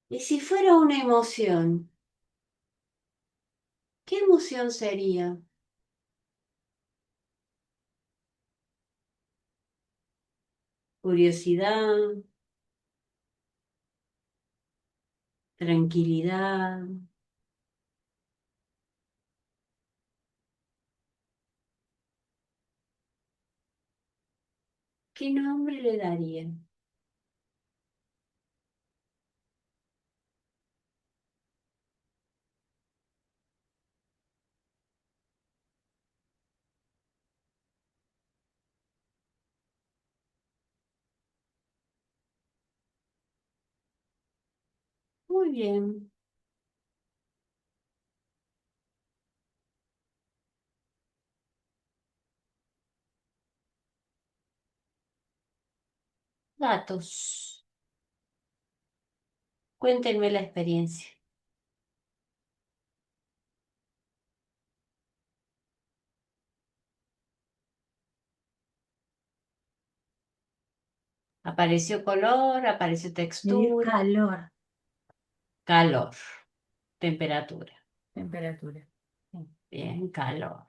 Y si fuera una emoción, ¿qué emoción sería? Curiosidad, tranquilidad. ¿Qué nombre le daría? Muy bien. Datos. Cuéntenme la experiencia. Apareció color, apareció Me dio textura, calor, calor, temperatura. temperatura. Sí. Bien, calor.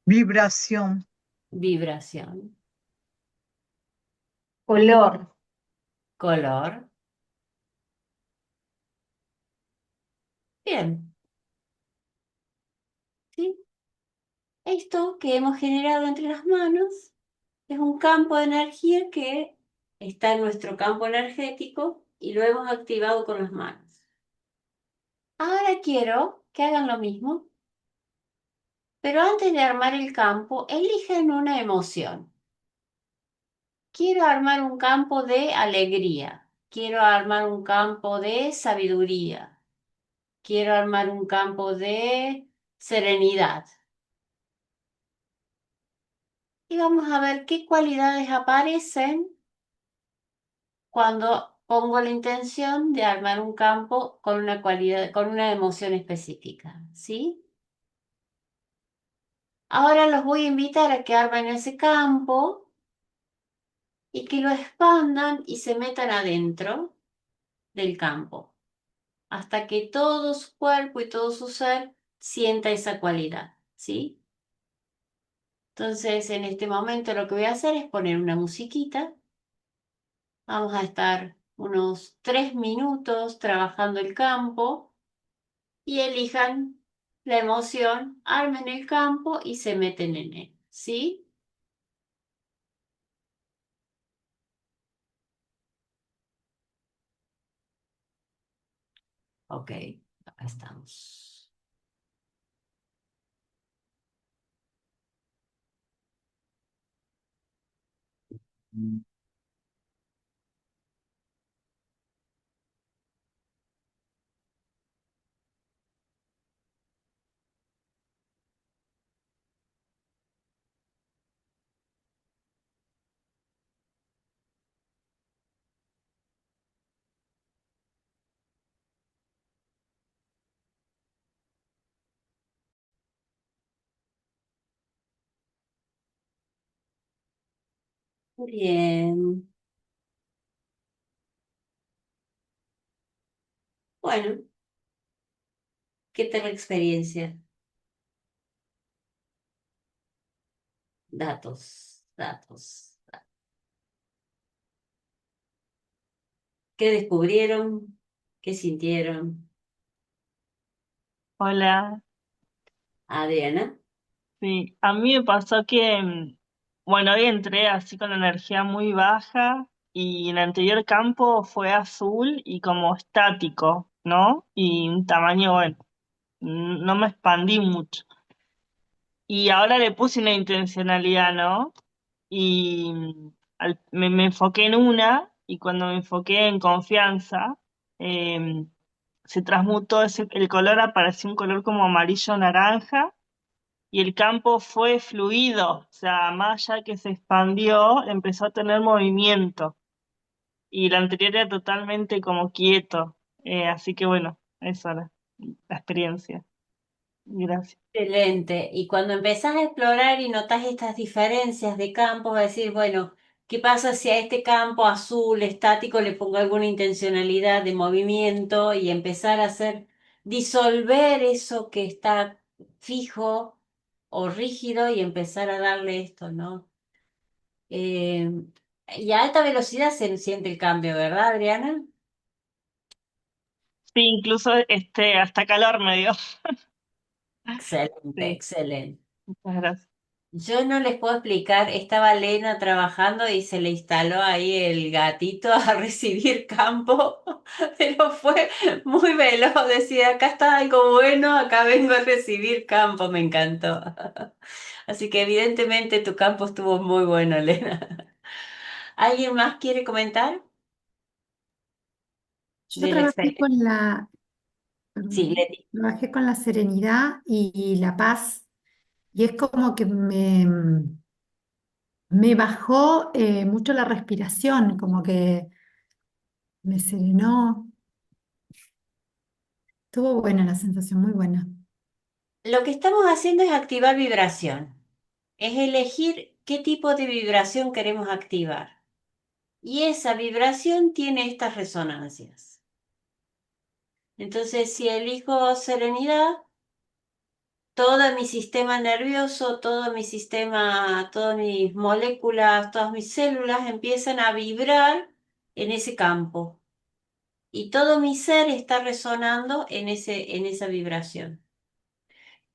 Vibración, Vibración, Color, color. Bien, ¿sí? Esto que hemos generado entre las manos es un campo de energía que está en nuestro campo energético y lo hemos activado con las manos. Ahora quiero que hagan lo mismo, pero antes de armar el campo, elijan una emoción. Quiero armar un campo de alegría, quiero armar un campo de sabiduría, quiero armar un campo de serenidad. Y vamos a ver qué cualidades aparecen cuando pongo la intención de armar un campo con una cualidad, con una emoción específica, ¿sí? Ahora los voy a invitar a que armen ese campo y que lo expandan y se metan adentro del campo, hasta que todo su cuerpo y todo su ser sienta esa cualidad, ¿sí? Entonces, en este momento lo que voy a hacer es poner una musiquita. Vamos a estar unos 3 minutos trabajando el campo y elijan la emoción, armen el campo y se meten en él, ¿sí? Ok, acá estamos. Bien. Bueno, ¿qué tal la experiencia? Datos, datos. ¿Qué descubrieron? ¿Qué sintieron? Hola, Adriana. sí, a mí me pasó que, bueno, hoy entré así con energía muy baja y el anterior campo fue azul y como estático, ¿no? Y un tamaño, bueno, no me expandí mucho. Y ahora le puse una intencionalidad, ¿no? Y me enfoqué en una y cuando me enfoqué en confianza, eh, se transmutó el color, apareció un color como amarillo naranja y el campo fue fluido, o sea, más allá que se expandió, empezó a tener movimiento y el anterior era totalmente como quieto. Así que bueno, esa era la experiencia. Gracias. Excelente. Y cuando empezás a explorar y notas estas diferencias de campos, vas a decir, bueno, ¿qué pasa si a este campo azul estático le pongo alguna intencionalidad de movimiento y empezar a hacer, disolver eso que está fijo o rígido y empezar a darle esto, ¿no? Eh, y a alta velocidad se siente el cambio, ¿verdad, Adriana? Sí, incluso hasta calor me dio. Excelente, Sí, excelente. muchas gracias. Yo no les puedo explicar, estaba Lena trabajando y se le instaló ahí el gatito a recibir campo, pero fue muy veloz, decía, acá está algo bueno, acá vengo a recibir campo, me encantó. Así que evidentemente tu campo estuvo muy bueno, Lena. ¿Alguien más quiere comentar Yo de la trabajé experiencia? con la, Sí, perdón, Leti. trabajé con la serenidad y la paz, y es como que me bajó mucho la respiración, como que me serenó. Estuvo buena la sensación, muy buena. Lo que estamos haciendo es activar vibración, es elegir qué tipo de vibración queremos activar. Y esa vibración tiene estas resonancias. Entonces, si elijo serenidad, todo mi sistema nervioso, todo mi sistema, todas mis moléculas, todas mis células empiezan a vibrar en ese campo. Y todo mi ser está resonando en esa vibración.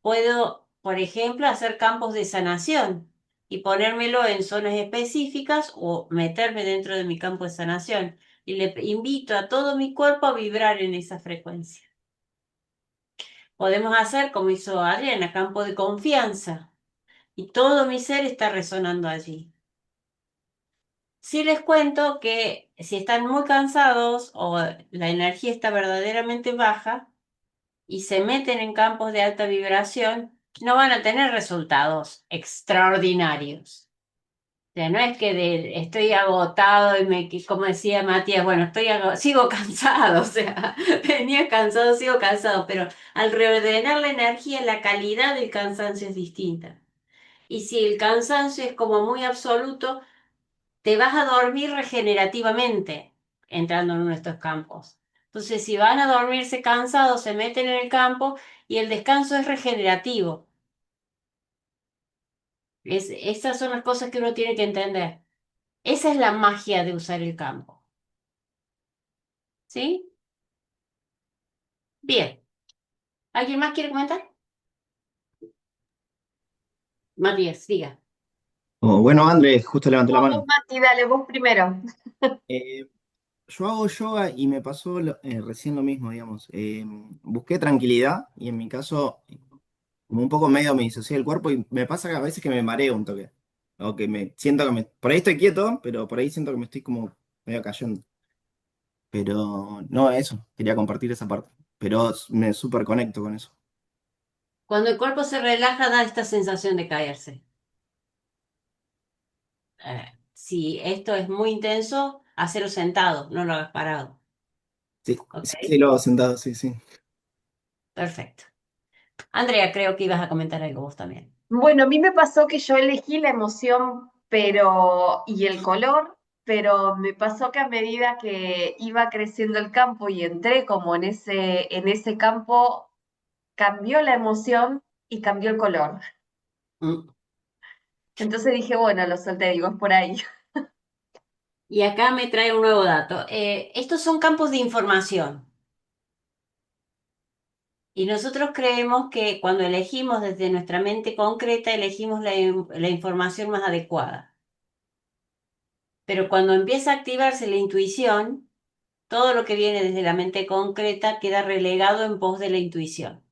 Puedo, por ejemplo, hacer campos de sanación y ponérmelo en zonas específicas o meterme dentro de mi campo de sanación. Y le invito a todo mi cuerpo a vibrar en esa frecuencia. Podemos hacer como hizo Adriana, campo de confianza. Y todo mi ser está resonando allí. Sí les cuento que si están muy cansados o la energía está verdaderamente baja, y se meten en campos de alta vibración, no van a tener resultados extraordinarios. O sea, no es que estoy agotado y como decía Matías, bueno, sigo cansado, o sea, venía cansado, sigo cansado, pero al reordenar la energía, la calidad del cansancio es distinta. Y si el cansancio es como muy absoluto, te vas a dormir regenerativamente entrando en uno de estos campos. Entonces, si van a dormirse cansados, se meten en el campo y el descanso es regenerativo. Esas son las cosas que uno tiene que entender. Esa es la magia de usar el campo. ¿Sí? Bien. ¿Alguien más quiere comentar? Matías, diga. Oh, bueno, Andrés, justo levanté la No, vos, mano. Mati, dale, vos primero. Eh, yo hago yoga y me pasó recién lo mismo, digamos. Busqué tranquilidad y en mi caso, como un poco medio me disocié del cuerpo y me pasa que a veces que me mareo un toque. O que me siento que me. Por ahí estoy quieto, pero por ahí siento que me estoy como medio cayendo. Pero no, eso, quería compartir esa parte. Pero me súper conecto con eso. Cuando el cuerpo se relaja, da esta sensación de caerse. Si esto es muy intenso, hacelo sentado, no lo hagas parado. Sí, ¿Ok? sí, sí, lo hago sentado, sí, sí. Perfecto. Andrea, creo que ibas a comentar algo vos también. Bueno, a mí me pasó que yo elegí la emoción, y el color, pero me pasó que a medida que iba creciendo el campo y entré como en ese campo, cambió la emoción y cambió el color. Mm. Entonces dije, bueno, lo solté, digo, es por ahí. Y acá me trae un nuevo dato. Estos son campos de información. Y nosotros creemos que cuando elegimos desde nuestra mente concreta, elegimos la información más adecuada. Pero cuando empieza a activarse la intuición, todo lo que viene desde la mente concreta queda relegado en pos de la intuición.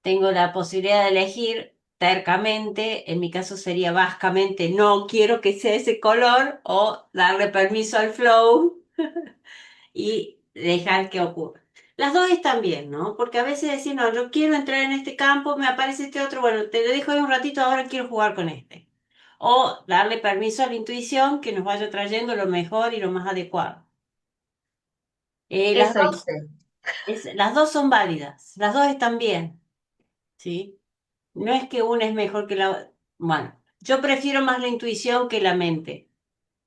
Tengo la posibilidad de elegir tercamente, en mi caso sería vascamente, no quiero que sea ese color, o darle permiso al flow y dejar que ocurra. Las dos están bien, ¿no? Porque a veces decir, no, yo quiero entrar en este campo, me aparece este otro, bueno, te lo dejo ahí un ratito, ahora quiero jugar con este. O darle permiso a la intuición que nos vaya trayendo lo mejor y lo más adecuado. Las Eso dos, hice. las dos son válidas, las dos están bien, ¿sí? No es que una es mejor que la otra. Bueno, yo prefiero más la intuición que la mente.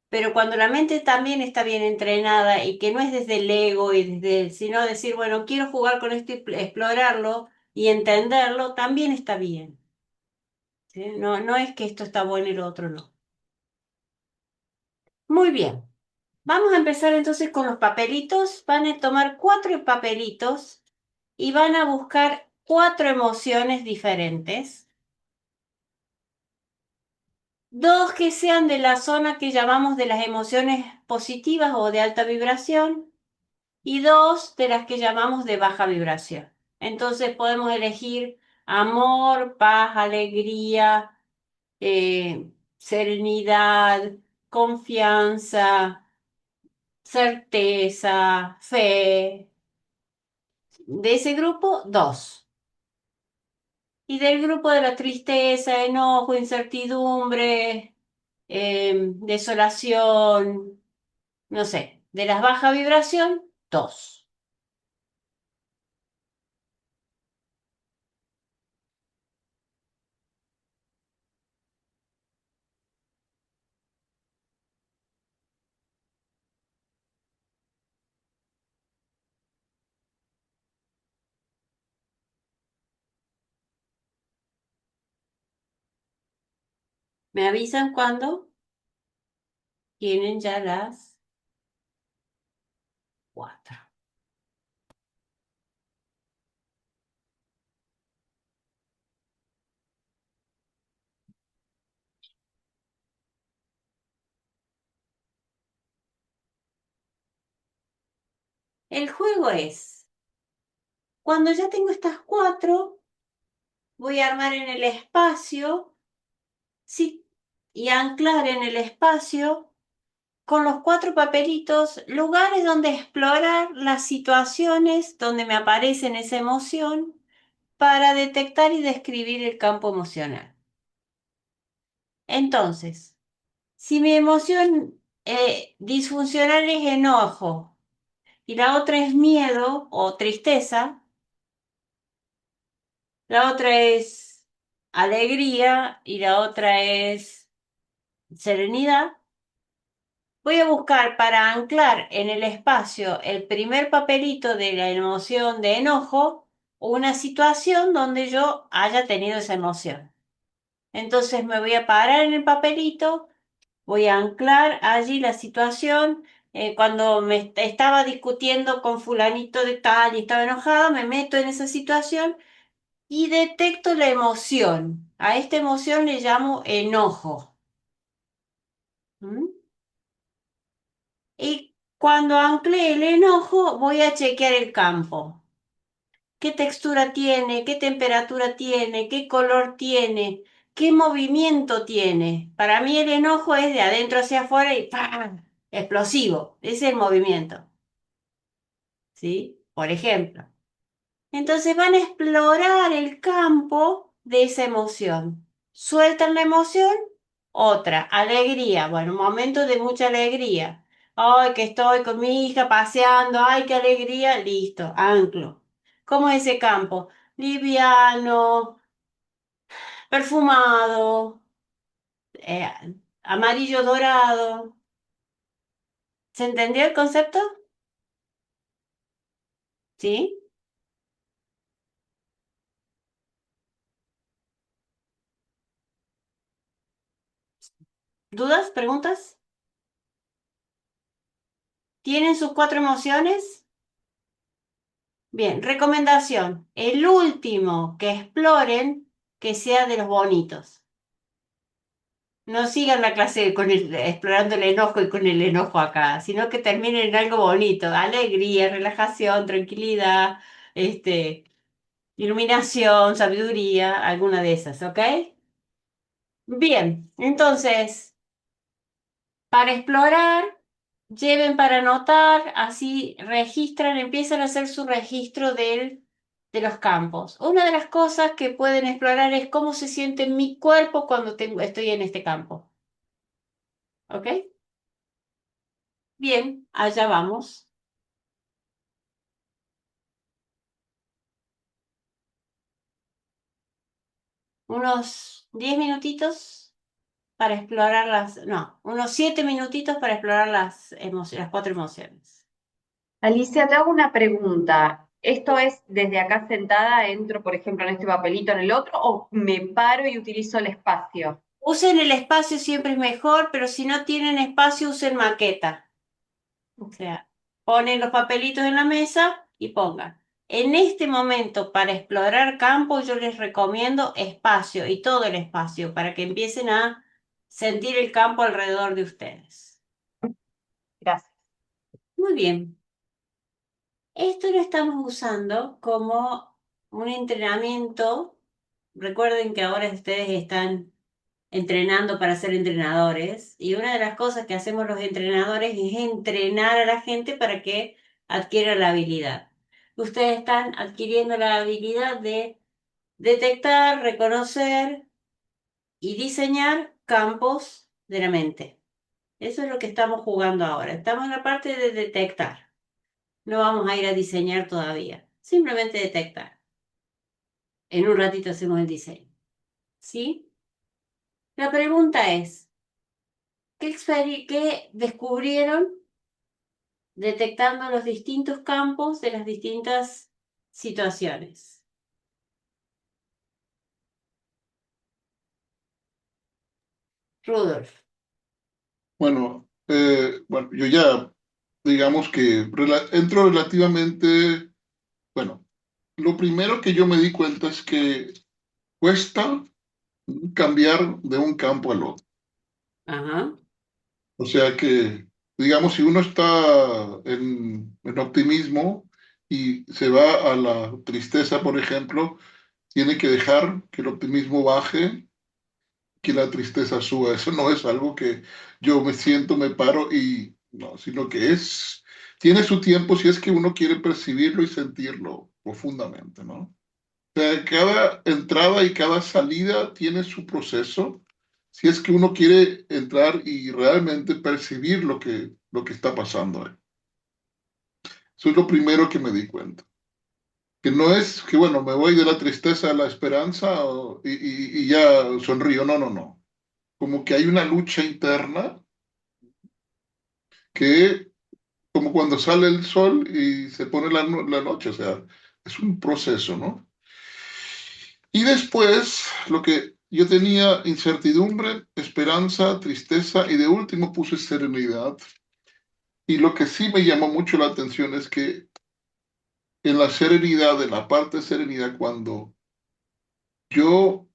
Pero cuando la mente también está bien entrenada y que no es desde el ego y sino decir, bueno, quiero jugar con esto y explorarlo y entenderlo, también está bien. ¿Sí? No, no es que esto está bueno y lo otro no. Muy bien. Vamos a empezar entonces con los papelitos. Van a tomar 4 papelitos y van a buscar 4 emociones diferentes. 2 que sean de la zona que llamamos de las emociones positivas o de alta vibración y 2 de las que llamamos de baja vibración. Entonces podemos elegir amor, paz, alegría, serenidad, confianza, certeza, fe. De ese grupo, 2. Y del grupo de la tristeza, enojo, incertidumbre, desolación, no sé, de las baja vibración, 2. ¿Me avisan cuando tienen ya las 4? El juego es, cuando ya tengo estas 4, voy a armar en el espacio, sí, y anclar en el espacio con los 4 papelitos lugares donde explorar las situaciones donde me aparece esa emoción para detectar y describir el campo emocional. Entonces, si mi emoción disfuncional es enojo y la otra es miedo o tristeza, la otra es alegría y la otra es serenidad, voy a buscar para anclar en el espacio el primer papelito de la emoción de enojo, una situación donde yo haya tenido esa emoción. Entonces me voy a parar en el papelito, voy a anclar allí la situación. Cuando me estaba discutiendo con fulanito de tal y estaba enojada, me meto en esa situación y detecto la emoción. A esta emoción le llamo enojo. ¿Mm? Y Cuando anclé el enojo, voy a chequear el campo. ¿Qué textura tiene? ¿Qué temperatura tiene? ¿Qué color tiene? ¿Qué movimiento tiene? Para mí el enojo es de adentro hacia afuera y ¡pam! Explosivo. Ese es el movimiento. ¿Sí? Por ejemplo. Entonces van a explorar el campo de esa emoción. Sueltan la emoción, otra, alegría. Bueno, un momento de mucha alegría. Ay, que estoy con mi hija paseando, ay, qué alegría, listo, anclo. ¿Cómo es ese campo? Liviano, perfumado, eh, amarillo dorado. ¿Se entendió el concepto? ¿Sí? ¿Dudas? ¿Preguntas? ¿Tienen sus cuatro emociones? Bien, recomendación. El último que exploren, que sea de los bonitos. No sigan la clase explorando el enojo y con el enojo acá, sino que terminen en algo bonito. Alegría, relajación, tranquilidad, iluminación, sabiduría, alguna de esas, ¿ok? Bien, entonces, para explorar, lleven para anotar, así registran, empiezan a hacer su registro de los campos. Una de las cosas que pueden explorar es cómo se siente mi cuerpo cuando estoy en este campo. ¿Ok? Bien, allá vamos. Unos 10 minutitos para explorar no, unos 7 minutitos para explorar las cuatro emociones. Alicia, te hago una pregunta. ¿Esto es desde acá sentada, entro, por ejemplo, en este papelito, en el otro, o me paro y utilizo el espacio? Usen el espacio, siempre es mejor, pero si no tienen espacio, usen maqueta. O sea, ponen los papelitos en la mesa y pongan. En este momento, para explorar campo, yo les recomiendo espacio y todo el espacio para que empiecen a sentir el campo alrededor de ustedes. Gracias. Muy bien. Esto lo estamos usando como un entrenamiento. Recuerden que ahora ustedes están entrenando para ser entrenadores y una de las cosas que hacemos los entrenadores es entrenar a la gente para que adquiera la habilidad. Ustedes están adquiriendo la habilidad de detectar, reconocer y diseñar campos de la mente. Eso es lo que estamos jugando ahora. Estamos en la parte de detectar. No vamos a ir a diseñar todavía. Simplemente detectar. En un ratito hacemos el diseño. ¿Sí? La pregunta es, ¿qué descubrieron detectando los distintos campos de las distintas situaciones? Rudolf. Bueno, yo ya, digamos que entro relativamente, bueno, lo primero que yo me di cuenta es que cuesta cambiar de un campo al otro. Ajá. O sea que, digamos, si uno está en optimismo y se va a la tristeza, por ejemplo, tiene que dejar que el optimismo baje, que la tristeza suba. Eso no es algo que yo me siento, me paro y no, sino que tiene su tiempo si es que uno quiere percibirlo y sentirlo profundamente, ¿no? O sea, cada entrada y cada salida tiene su proceso. Si es que uno quiere entrar y realmente percibir lo que está pasando ahí. Eso es lo primero que me di cuenta. Que no es que, bueno, me voy de la tristeza a la esperanza y ya sonrío. No, no, no. Como que hay una lucha interna que, como cuando sale el sol y se pone la noche, o sea, es un proceso, ¿no? Y después, lo que yo tenía incertidumbre, esperanza, tristeza y de último puse serenidad. Y lo que sí me llamó mucho la atención es que en la serenidad, en la parte de serenidad, cuando yo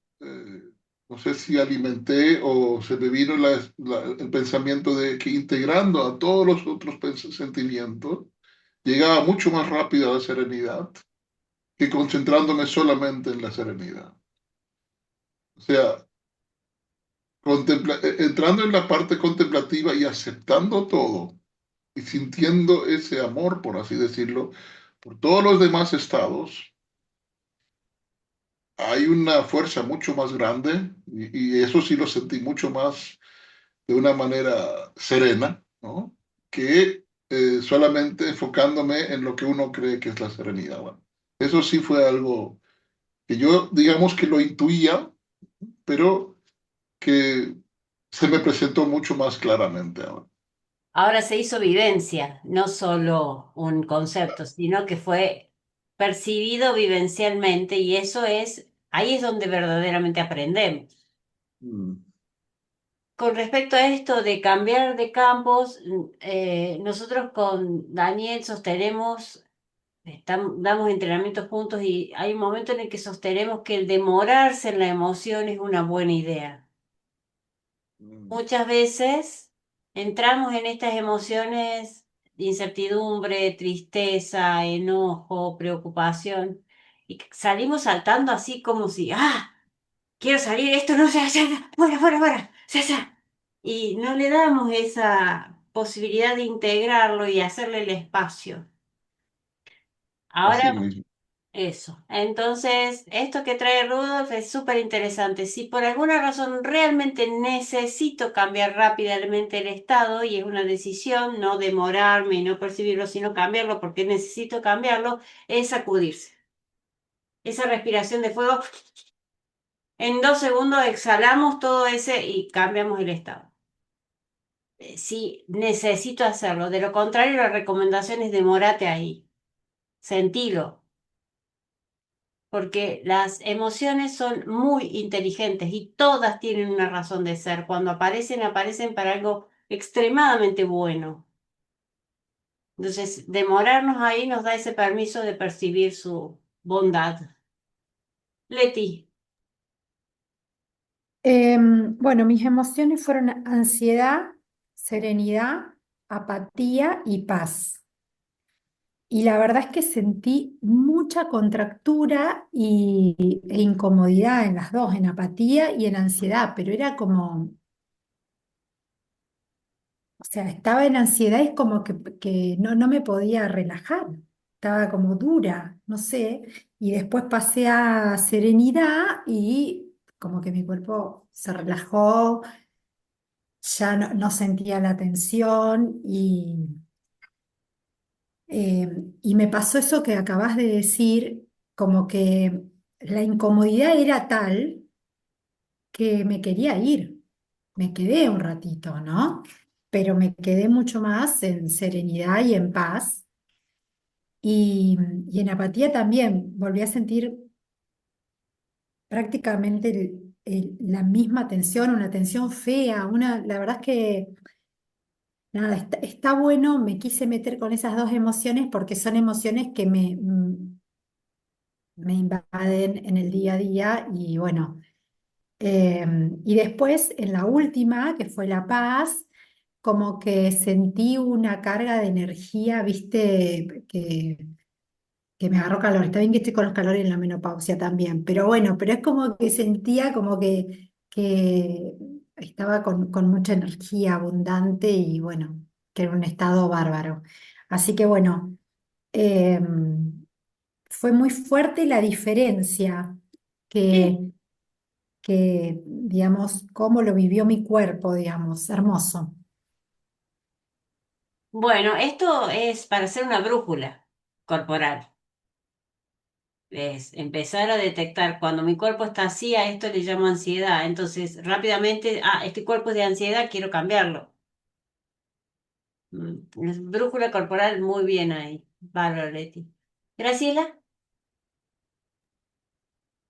No sé si alimenté o se me vino el pensamiento de que integrando a todos los otros sentimientos, llegaba mucho más rápido a la serenidad que concentrándome solamente en la serenidad. O sea, entrando en la parte contemplativa y aceptando todo y sintiendo ese amor, por así decirlo, por todos los demás estados, hay una fuerza mucho más grande y eso sí lo sentí mucho más de una manera serena, ¿no? Que solamente enfocándome en lo que uno cree que es la serenidad. Bueno, eso sí fue algo que yo, digamos que lo intuía, pero que se me presentó mucho más claramente ahora. Ahora se hizo vivencia, no solo un concepto, sino que fue percibido vivencialmente y eso es, ahí es donde verdaderamente aprendemos. Mm. Con respecto a esto de cambiar de campos, nosotros con Daniel sostenemos, damos entrenamientos juntos y hay un momento en el que sostenemos que el demorarse en la emoción es una buena idea. Mm. Muchas veces entramos en estas emociones de incertidumbre, tristeza, enojo, preocupación y salimos saltando así como si, quiero salir, esto no se hace, fuera, fuera, fuera, se hace. Y no le damos esa posibilidad de integrarlo y hacerle el espacio. Así Ahora mismo. eso. Entonces, esto que trae Rudolf es súper interesante. Si por alguna razón realmente necesito cambiar rápidamente el estado y es una decisión, no demorarme y no percibirlo, sino cambiarlo porque necesito cambiarlo, es sacudirse. Esa respiración de fuego, en 2 segundos exhalamos todo ese y cambiamos el estado. Sí, necesito hacerlo. De lo contrario, la recomendación es demórate ahí. Sentilo. Porque las emociones son muy inteligentes y todas tienen una razón de ser. Cuando aparecen, aparecen para algo extremadamente bueno. Entonces, demorarnos ahí nos da ese permiso de percibir su bondad. Leti, Bueno, mis emociones fueron ansiedad, serenidad, apatía y paz. Y la verdad es que sentí mucha contractura e incomodidad en las dos, en apatía y en ansiedad, pero era como, o sea, estaba en ansiedad y es como que no me podía relajar, estaba como dura, no sé, y después pasé a serenidad y como que mi cuerpo se relajó, ya no sentía la tensión y me pasó eso que acabas de decir, como que la incomodidad era tal que me quería ir. Me quedé un ratito, ¿no? Pero me quedé mucho más en serenidad y en paz. Y, y en apatía también volví a sentir prácticamente la misma tensión, una tensión fea, la verdad es que nada, está bueno, me quise meter con esas dos emociones porque son emociones que me invaden en el día a día y bueno, y después en la última, que fue La Paz, como que sentí una carga de energía, viste, que me agarró calor. Está bien que estoy con los calores en la menopausia también, pero bueno, pero es como que sentía como que estaba con mucha energía abundante y bueno, que era un estado bárbaro. Así que bueno, fue muy fuerte la diferencia sí. que, digamos, cómo lo vivió mi cuerpo, digamos, hermoso. Bueno, esto es para hacer una brújula corporal. Es empezar a detectar cuando mi cuerpo está así, a esto le llamo ansiedad. Entonces, rápidamente, este cuerpo es de ansiedad, quiero cambiarlo. Brújula corporal, muy bien ahí. Bárbaro, Leti. Graciela.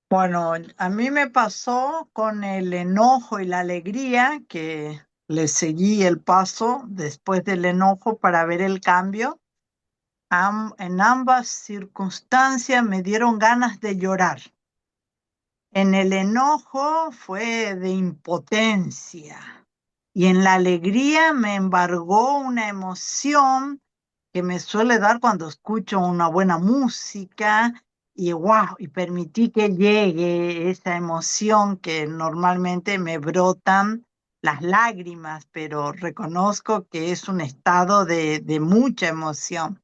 Bueno, a mí me pasó con el enojo y la alegría que le seguí el paso después del enojo para ver el cambio. En ambas circunstancias me dieron ganas de llorar. En el enojo fue de impotencia y en la alegría me embargó una emoción que me suele dar cuando escucho una buena música y wow, y permití que llegue esa emoción que normalmente me brotan las lágrimas, pero reconozco que es un estado de mucha emoción.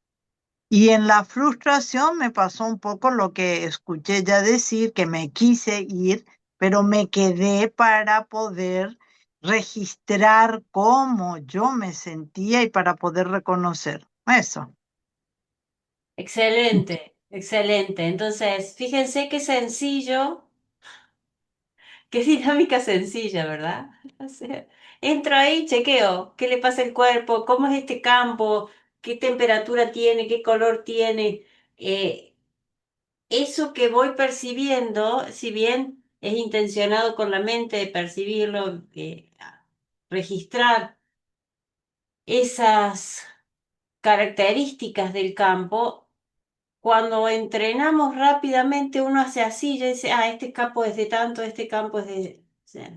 Y en la frustración me pasó un poco lo que escuché ya decir, que me quise ir, pero me quedé para poder registrar cómo yo me sentía y para poder reconocer eso. Excelente, excelente. Entonces, fíjense qué sencillo, qué dinámica sencilla, ¿verdad? O sea, entro ahí, chequeo, qué le pasa al cuerpo, cómo es este campo, qué temperatura tiene, qué color tiene. Eh, Eso que voy percibiendo, si bien es intencionado con la mente de percibirlo, registrar esas características del campo, cuando entrenamos rápidamente uno hace así, ya dice, ah, este campo es de tanto, este campo es de... O sea,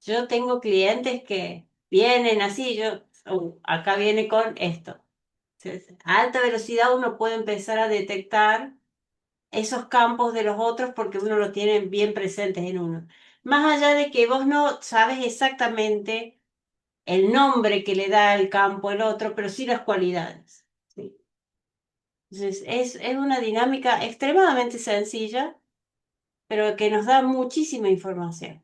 yo tengo clientes que vienen así, acá viene con esto. Entonces, a alta velocidad uno puede empezar a detectar esos campos de los otros porque uno lo tiene bien presentes en uno. Más allá de que vos no sabes exactamente el nombre que le da el campo el otro, pero sí las cualidades. ¿Sí? Entonces, es una dinámica extremadamente sencilla, pero que nos da muchísima información.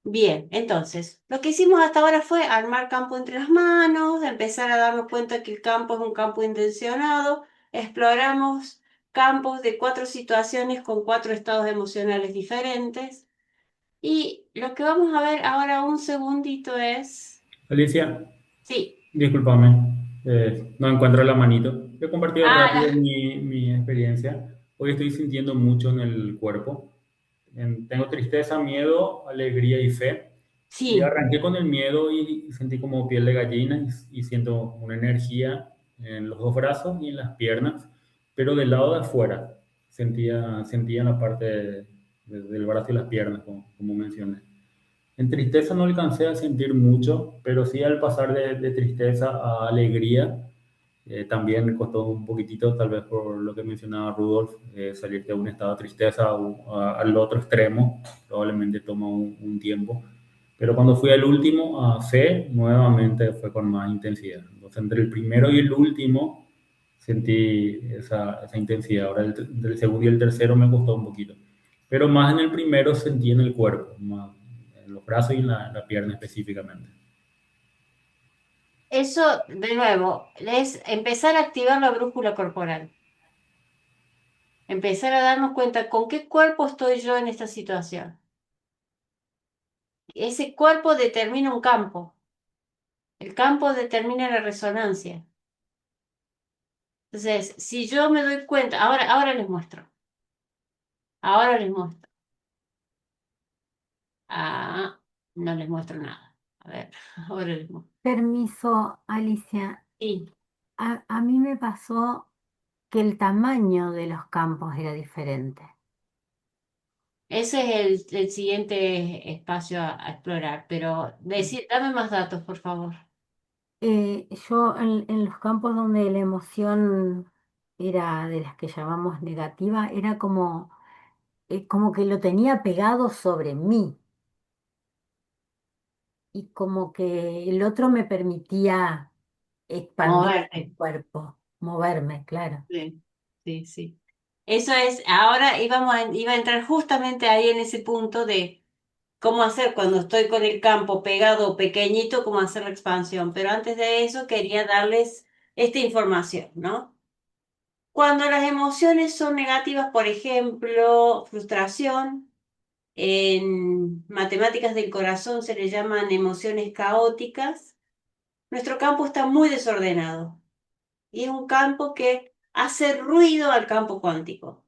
Bien, entonces, lo que hicimos hasta ahora fue armar campo entre las manos, empezar a darnos cuenta que el campo es un campo intencionado, exploramos campos de 4 situaciones con 4 estados emocionales diferentes y lo que vamos a ver ahora un segundito es... Alicia, Sí. discúlpame, no encuentro la manito. He compartido Ah, rápido mi experiencia. Hoy estoy sintiendo mucho en el cuerpo. Tengo tristeza, miedo, alegría y fe. Y sí. arranqué con el miedo y sentí como piel de gallina y siento una energía en los dos brazos y en las piernas, pero del lado de afuera. Sentía en la parte del brazo y las piernas, como mencioné. En tristeza no alcancé a sentir mucho, pero sí al pasar de tristeza a alegría, también costó un poquitito, tal vez por lo que mencionaba Rudolf, salir de un estado de tristeza al otro extremo, probablemente toma un tiempo. Pero cuando fui al último, a fe, nuevamente fue con más intensidad. Entonces, entre el primero y el último, sentí esa intensidad. Ahora, del segundo y el tercero me costó un poquito. Pero más en el primero sentí en el cuerpo, más en los brazos y en la pierna específicamente. Eso, de nuevo, es empezar a activar la brújula corporal. Empezar a darnos cuenta con qué cuerpo estoy yo en esta situación. Ese cuerpo determina un campo. El campo determina la resonancia. Entonces, si yo me doy cuenta, ahora les muestro. Ahora les muestro. Ah, no les muestro nada. A ver, ahora les muestro. Permiso, Alicia. Sí, A mí me pasó que el tamaño de los campos era diferente. ese es el siguiente espacio a explorar, pero dame más datos, por favor. Yo en los campos donde la emoción era de las que llamamos negativa, era como que lo tenía pegado sobre mí y como que el otro me permitía expandir Moverte. el cuerpo, moverme, claro. Sí, sí, sí. Eso es, ahora iba a entrar justamente ahí en ese punto de cómo hacer cuando estoy con el campo pegado pequeñito, cómo hacer la expansión. Pero antes de eso quería darles esta información, ¿no? Cuando las emociones son negativas, por ejemplo, frustración, en matemáticas del corazón se le llaman emociones caóticas, nuestro campo está muy desordenado y es un campo que hace ruido al campo cuántico.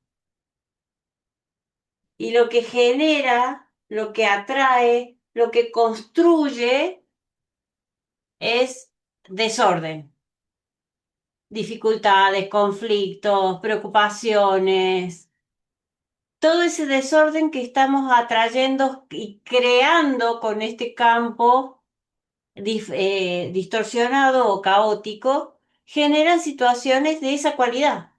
Y lo que genera, lo que atrae, lo que construye es desorden, dificultades, conflictos, preocupaciones. todo ese desorden que estamos atrayendo y creando con este campo distorsionado o caótico, generan situaciones de esa cualidad.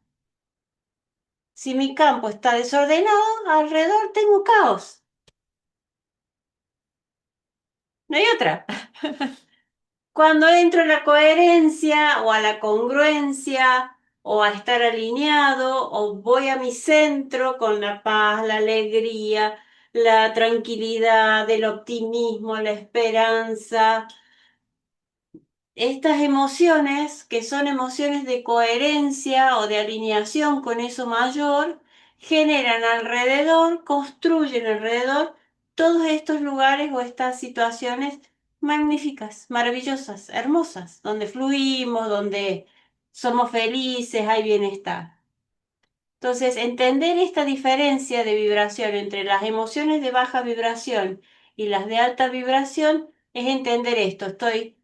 Si mi campo está desordenado, alrededor tengo caos. No hay otra. Cuando entro en la coherencia o a la congruencia o a estar alineado o voy a mi centro con la paz, la alegría, la tranquilidad, el optimismo, la esperanza, estas emociones, que son emociones de coherencia o de alineación con eso mayor, generan alrededor, construyen alrededor todos estos lugares o estas situaciones magníficas, maravillosas, hermosas, donde fluimos, donde somos felices, hay bienestar. Entonces, entender esta diferencia de vibración entre las emociones de baja vibración y las de alta vibración es entender esto. Estoy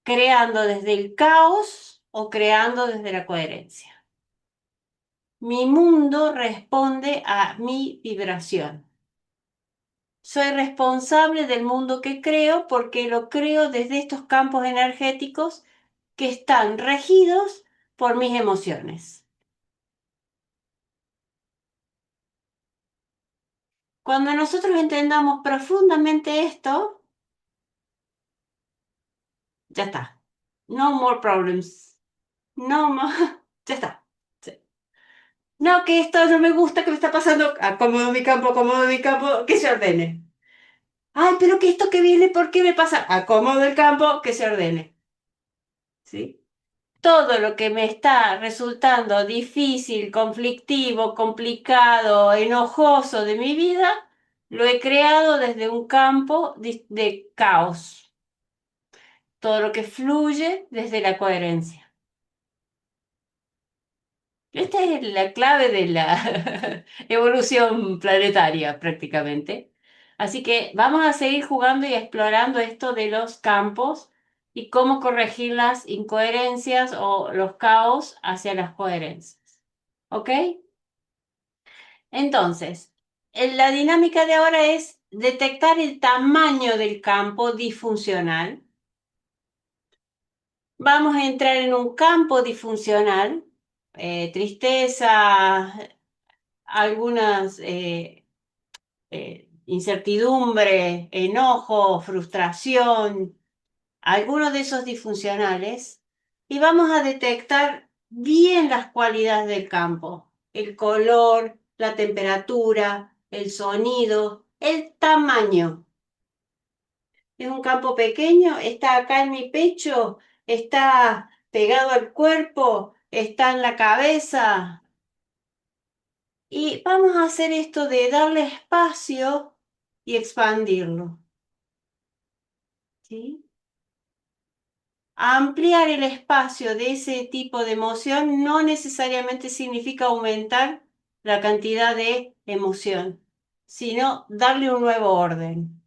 creando desde el caos o creando desde la coherencia. Mi mundo responde a mi vibración. Soy responsable del mundo que creo porque lo creo desde estos campos energéticos que están regidos por mis emociones. Cuando nosotros entendamos profundamente esto, ya está. No more problems. No more. Ya está. Sí. No, que esto no me gusta, que me está pasando. Acomodo mi campo, que se ordene. Ay, pero que esto que viene, ¿por qué me pasa? Acomodo el campo, que se ordene. ¿Sí? Todo lo que me está resultando difícil, conflictivo, complicado, enojoso de mi vida, lo he creado desde un campo de caos. Todo lo que fluye desde la coherencia. Esta es la clave de la evolución planetaria prácticamente. Así que vamos a seguir jugando y explorando esto de los campos y cómo corregir las incoherencias o los caos hacia las coherencias. ¿Ok? Entonces, la dinámica de ahora es detectar el tamaño del campo disfuncional. Vamos a entrar en un campo disfuncional, tristeza, algunas incertidumbre, enojo, frustración, algunos de esos disfuncionales, y vamos a detectar bien las cualidades del campo, el color, la temperatura, el sonido, el tamaño. Es un campo pequeño, está acá en mi pecho, está pegado al cuerpo, está en la cabeza. Y vamos a hacer esto de darle espacio y expandirlo. ¿Sí? Ampliar el espacio de ese tipo de emoción no necesariamente significa aumentar la cantidad de emoción, sino darle un nuevo orden.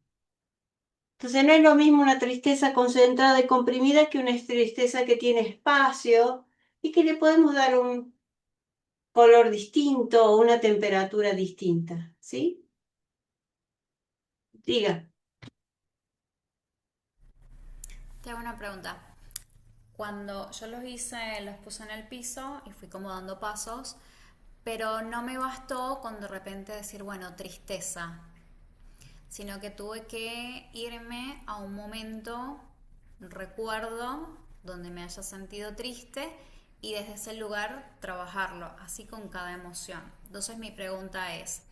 Entonces no es lo mismo una tristeza concentrada y comprimida que una tristeza que tiene espacio y que le podemos dar un color distinto o una temperatura distinta, ¿sí? Diga. Te hago una pregunta. Cuando yo los hice, los puse en el piso y fui como dando pasos, pero no me bastó con de repente decir, bueno, tristeza, sino que tuve que irme a un momento, un recuerdo donde me haya sentido triste y desde ese lugar trabajarlo, así con cada emoción. Entonces mi pregunta es,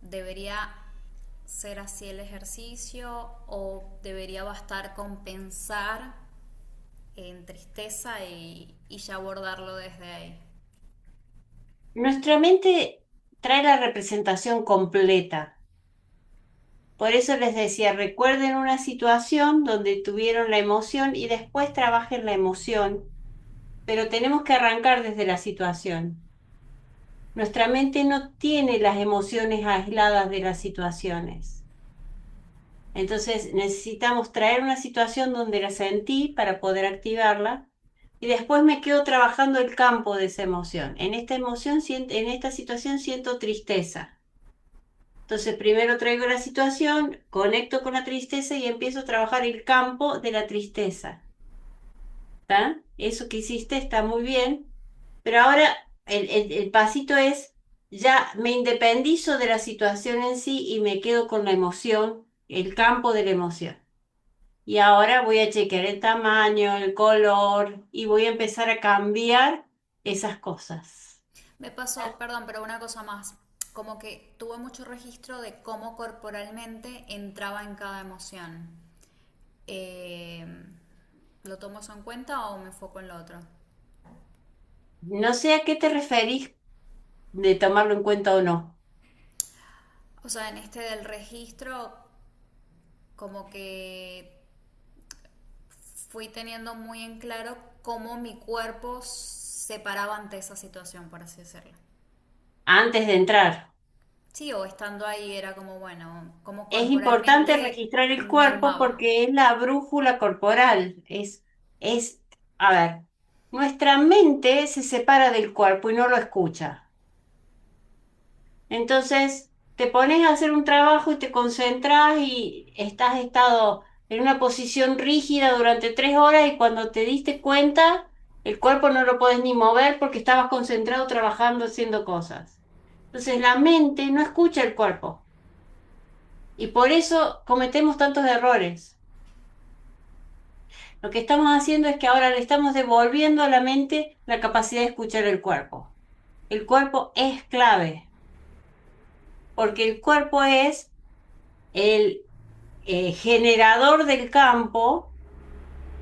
¿debería ser así el ejercicio o debería bastar con pensar en tristeza y ya abordarlo desde ahí? Nuestra mente trae la representación completa. Por eso les decía, recuerden una situación donde tuvieron la emoción y después trabajen la emoción, pero tenemos que arrancar desde la situación. Nuestra mente no tiene las emociones aisladas de las situaciones. Entonces necesitamos traer una situación donde la sentí para poder activarla, y después me quedo trabajando el campo de esa emoción. En esta emoción, en esta situación siento tristeza. Entonces primero traigo la situación, conecto con la tristeza y empiezo a trabajar el campo de la tristeza. ¿Está? Eso que hiciste está muy bien, pero ahora el pasito es, ya me independizo de la situación en sí y me quedo con la emoción, el campo de la emoción. Y ahora voy a chequear el tamaño, el color y voy a empezar a cambiar esas cosas. Me pasó, perdón, pero una cosa más, como que tuve mucho registro de cómo corporalmente entraba en cada emoción. Eh, ¿Lo tomo eso en cuenta o me enfoco en lo otro? No sé a qué te referís de tomarlo en cuenta o no. O sea, en este del registro, como que fui teniendo muy en claro cómo mi cuerpo se paraba ante esa situación, por así decirlo. Antes de entrar. Sí, o estando ahí era como, bueno, cómo Es importante corporalmente registrar el me cuerpo armaba. porque es la brújula corporal. Es, a ver, nuestra mente se separa del cuerpo y no lo escucha. Entonces, te pones a hacer un trabajo y te concentras y estás estado en una posición rígida durante 3 horas y cuando te diste cuenta, el cuerpo no lo podés ni mover porque estabas concentrado trabajando, haciendo cosas. Entonces, la mente no escucha el cuerpo y por eso cometemos tantos errores. Lo que estamos haciendo es que ahora le estamos devolviendo a la mente la capacidad de escuchar el cuerpo. El cuerpo es clave porque el cuerpo es el generador del campo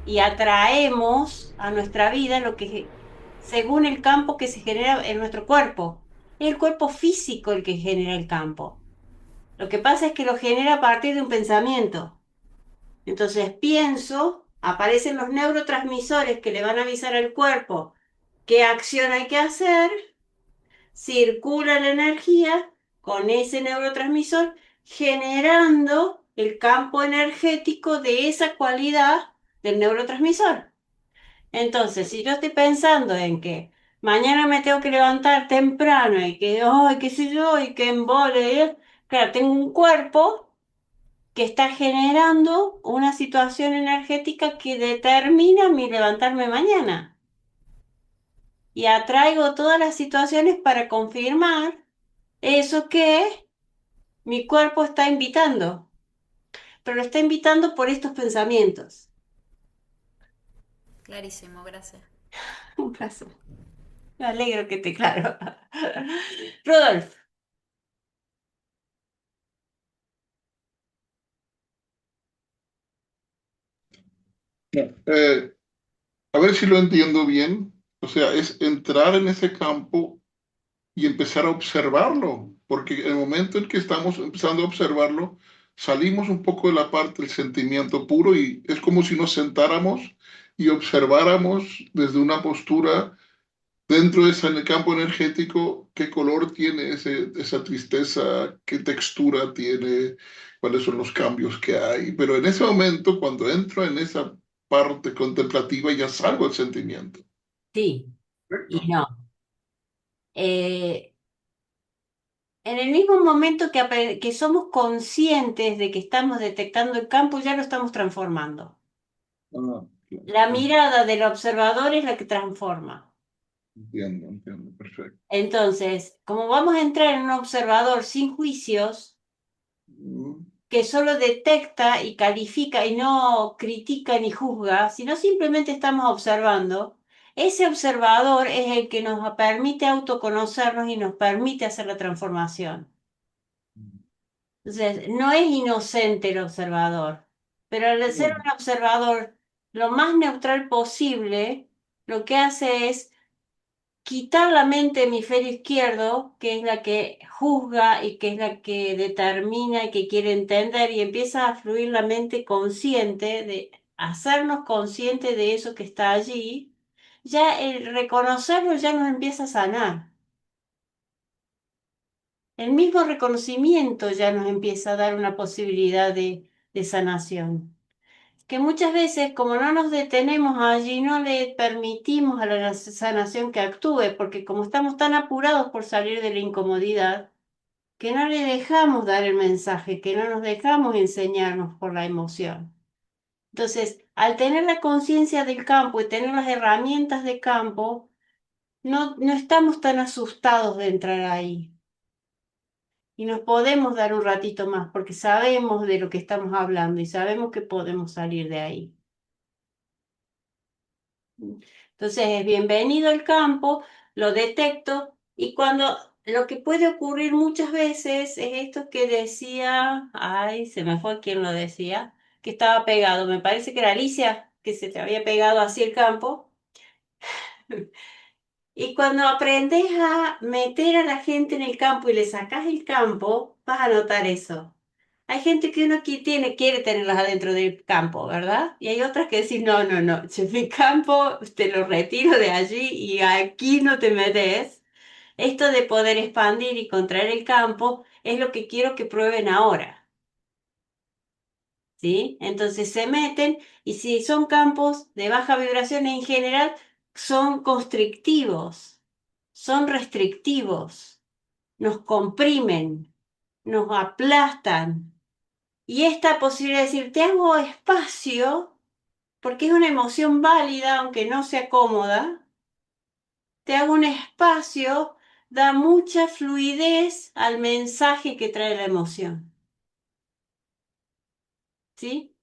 y atraemos a nuestra vida lo que según el campo que se genera en nuestro cuerpo. Es el cuerpo físico el que genera el campo. Lo que pasa es que lo genera a partir de un pensamiento. Entonces pienso, aparecen los neurotransmisores que le van a avisar al cuerpo qué acción hay que hacer, circula la energía con ese neurotransmisor generando el campo energético de esa cualidad del neurotransmisor. Entonces, si yo estoy pensando en que mañana me tengo que levantar temprano y que, ay, qué sé yo, y que embole, claro, tengo un cuerpo que está generando una situación energética que determina mi levantarme mañana. Y atraigo todas las situaciones para confirmar eso que mi cuerpo está invitando, pero lo está invitando por estos pensamientos. Clarísimo, gracias. Un placer. Me alegro que te claro. Rodolfo. Eh, a ver si lo entiendo bien. O sea, es entrar en ese campo y empezar a observarlo, porque en el momento en que estamos empezando a observarlo, salimos un poco de la parte del sentimiento puro y es como si nos sentáramos y observáramos desde una postura dentro de ese campo energético qué color tiene esa tristeza, qué textura tiene, cuáles son los cambios que hay. Pero en ese momento, cuando entro en esa parte contemplativa, ya salgo del sentimiento. Sí y Correcto. no. Eh, en el mismo momento que somos conscientes de que estamos detectando el campo, ya lo estamos transformando. Ah, claro. La mirada del observador es la que transforma. Entiendo, entiendo, perfecto. Entonces, como vamos a entrar en un observador sin juicios, Mm, que solo detecta y califica y no critica ni juzga, sino simplemente estamos observando, ese observador es el que nos permite autoconocernos y nos permite hacer la transformación. Entonces, no es inocente el observador, pero al ser bueno, un observador lo más neutral posible, lo que hace es quitar la mente hemisferio izquierdo, que es la que juzga y que es la que determina y que quiere entender, y empieza a fluir la mente consciente, de hacernos conscientes de eso que está allí, ya el reconocerlo ya nos empieza a sanar. El mismo reconocimiento ya nos empieza a dar una posibilidad de sanación. que muchas veces, como no nos detenemos allí, no le permitimos a la sanación que actúe, porque como estamos tan apurados por salir de la incomodidad, que no le dejamos dar el mensaje, que no nos dejamos enseñarnos por la emoción. Entonces, al tener la conciencia del campo y tener las herramientas de campo, no estamos tan asustados de entrar ahí. Y nos podemos dar un ratito más porque sabemos de lo que estamos hablando y sabemos que podemos salir de ahí. Entonces es bienvenido el campo, lo detecto y cuando lo que puede ocurrir muchas veces es esto que decía, ay, se me fue quien lo decía, que estaba pegado, me parece que era Alicia, que se te había pegado así el campo. Y cuando aprendes a meter a la gente en el campo y le sacas el campo, vas a notar eso. Hay gente que uno quiere tenerlas adentro del campo, ¿verdad? Y hay otras que decís, no, no, no, yo mi campo te lo retiro de allí y aquí no te metes. Esto de poder expandir y contraer el campo es lo que quiero que prueben ahora, ¿sí? Entonces se meten y si son campos de baja vibración en general, son constrictivos, son restrictivos, nos comprimen, nos aplastan. Y esta posibilidad de decir, te hago espacio, porque es una emoción válida, aunque no sea cómoda, te hago un espacio, da mucha fluidez al mensaje que trae la emoción. ¿Sí?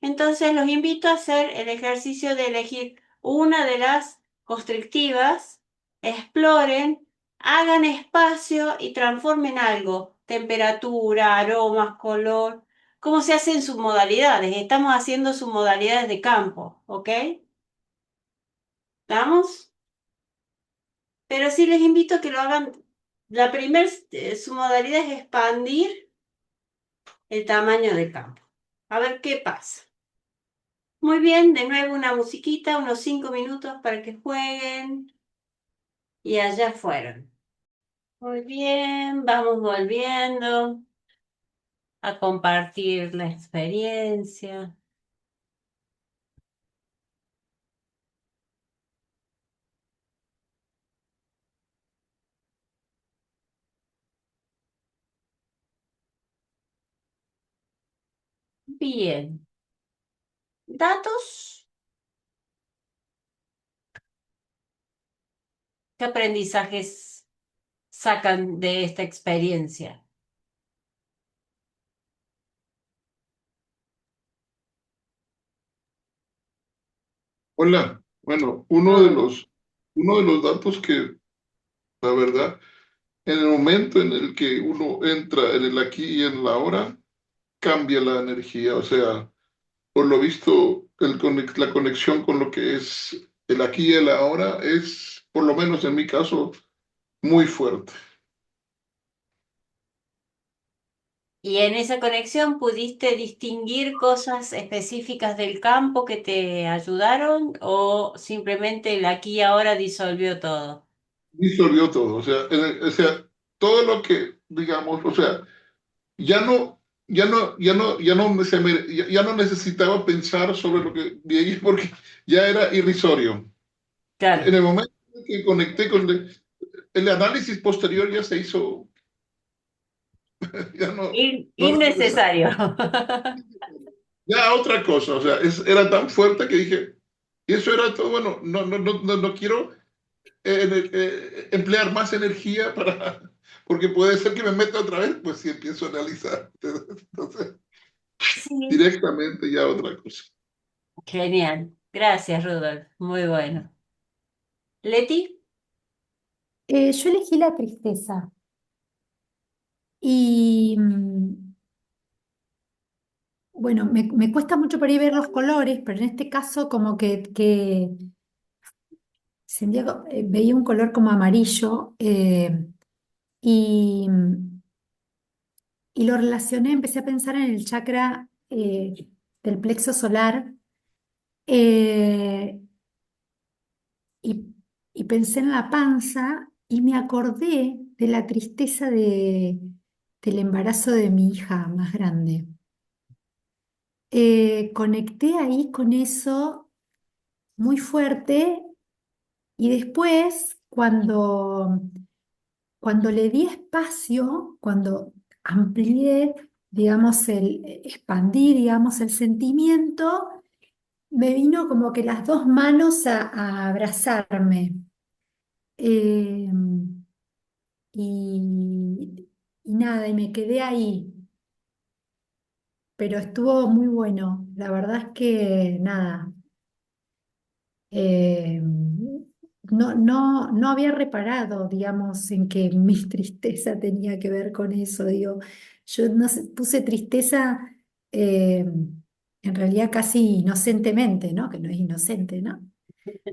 Entonces los invito a hacer el ejercicio de elegir una de las constrictivas, exploren, hagan espacio y transformen algo, temperatura, aromas, color, como se hace en sus modalidades. Estamos haciendo sus modalidades de campo, ¿ok? ¿Estamos? Pero sí les invito a que lo hagan. La primera, su modalidad es expandir el tamaño del campo. A ver qué pasa. Muy bien, de nuevo una musiquita, unos 5 minutos para que jueguen. Y allá fueron. Muy bien, vamos volviendo a compartir la experiencia. Bien. ¿Datos? ¿Qué aprendizajes sacan de esta experiencia? Hola, bueno, Hola. uno de los datos que, la verdad, en el momento en el que uno entra en el aquí y en la ahora, cambia la energía. O sea, por lo visto, la conexión con lo que es el aquí y el ahora es, por lo menos en mi caso, muy fuerte. ¿Y en esa conexión pudiste distinguir cosas específicas del campo que te ayudaron o simplemente el aquí y ahora disolvió todo? Disolvió todo. O sea, o sea, todo lo que, digamos, o sea, ya no necesitaba pensar sobre lo que vi porque ya era irrisorio. En Claro, el momento en que conecté con el análisis posterior ya se hizo, ya no era necesario. innecesario. Ya otra cosa, o sea, era tan fuerte que dije, y eso era todo, bueno, no quiero emplear más energía para, porque puede ser que me meta otra vez, pues si empiezo a analizar. Entonces, Sí. directamente ya otra cosa. Genial. Gracias, Rudolf. Muy bueno. Leti, Yo elegí la tristeza y bueno, me cuesta mucho por ahí ver los colores, pero en este caso como que sentía veía un color como amarillo y, y lo relacioné, empecé a pensar en el chakra del plexo solar eh, y, y pensé en la panza y me acordé de la tristeza del embarazo de mi hija más grande. conecté ahí con eso muy fuerte y después cuando le di espacio, cuando amplié, digamos, expandí, digamos, el sentimiento, me vino como que las dos manos a abrazarme. Eh, y, y nada, y me quedé ahí, pero estuvo muy bueno. La verdad es que nada, eh, no había reparado, digamos, en que mi tristeza tenía que ver con eso. Digo, yo no sé, puse tristeza eh, en realidad casi inocentemente, ¿no? Que no es inocente, ¿no?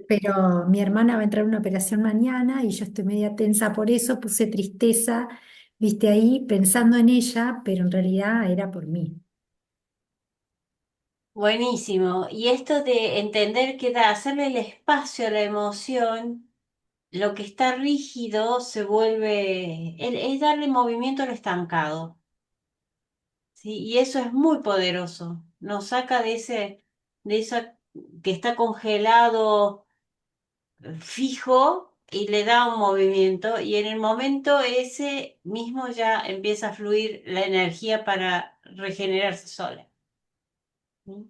Pero mi hermana va a entrar a una operación mañana y yo estoy media tensa por eso, puse tristeza, viste ahí, pensando en ella, pero en realidad era por mí. Buenísimo. Y esto de entender que da, hacerle el espacio a la emoción, lo que está rígido se vuelve, es darle movimiento al estancado, ¿sí? Y eso es muy poderoso. Nos saca de esa que está congelado, fijo, y le da un movimiento, y en el momento ese mismo ya empieza a fluir la energía para regenerarse sola. ¿Sí?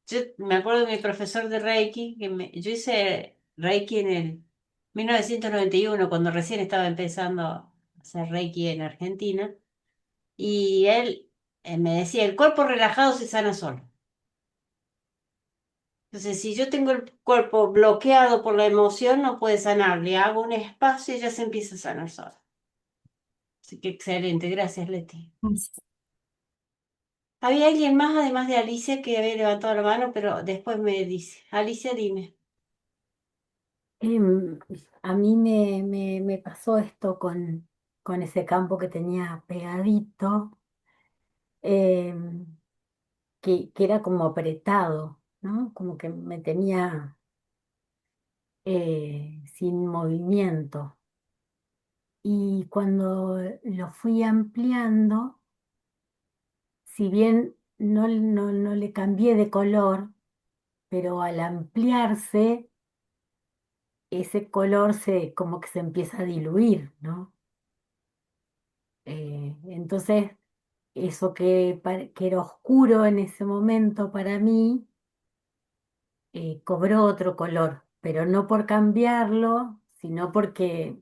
Yo me acuerdo de mi profesor de Reiki, yo hice Reiki en el 1991, cuando recién estaba empezando a hacer Reiki en Argentina, y él me decía, el cuerpo relajado se sana solo. Entonces, si yo tengo el cuerpo bloqueado por la emoción, no puede sanar. Le hago un espacio y ya se empieza a sanar solo. Así que excelente, gracias, Leti. Había alguien más, además de Alicia, que había levantado la mano, pero después me dice, Alicia, dime. Em, a mí me pasó esto con ese campo que tenía pegadito, em, que era como apretado, ¿no? Como que me tenía sin movimiento. Y cuando lo fui ampliando, si bien no le cambié de color, pero al ampliarse, ese color como que se empieza a diluir, ¿no? Entonces, eso que era oscuro en ese momento para mí, cobró otro color, pero no por cambiarlo, sino porque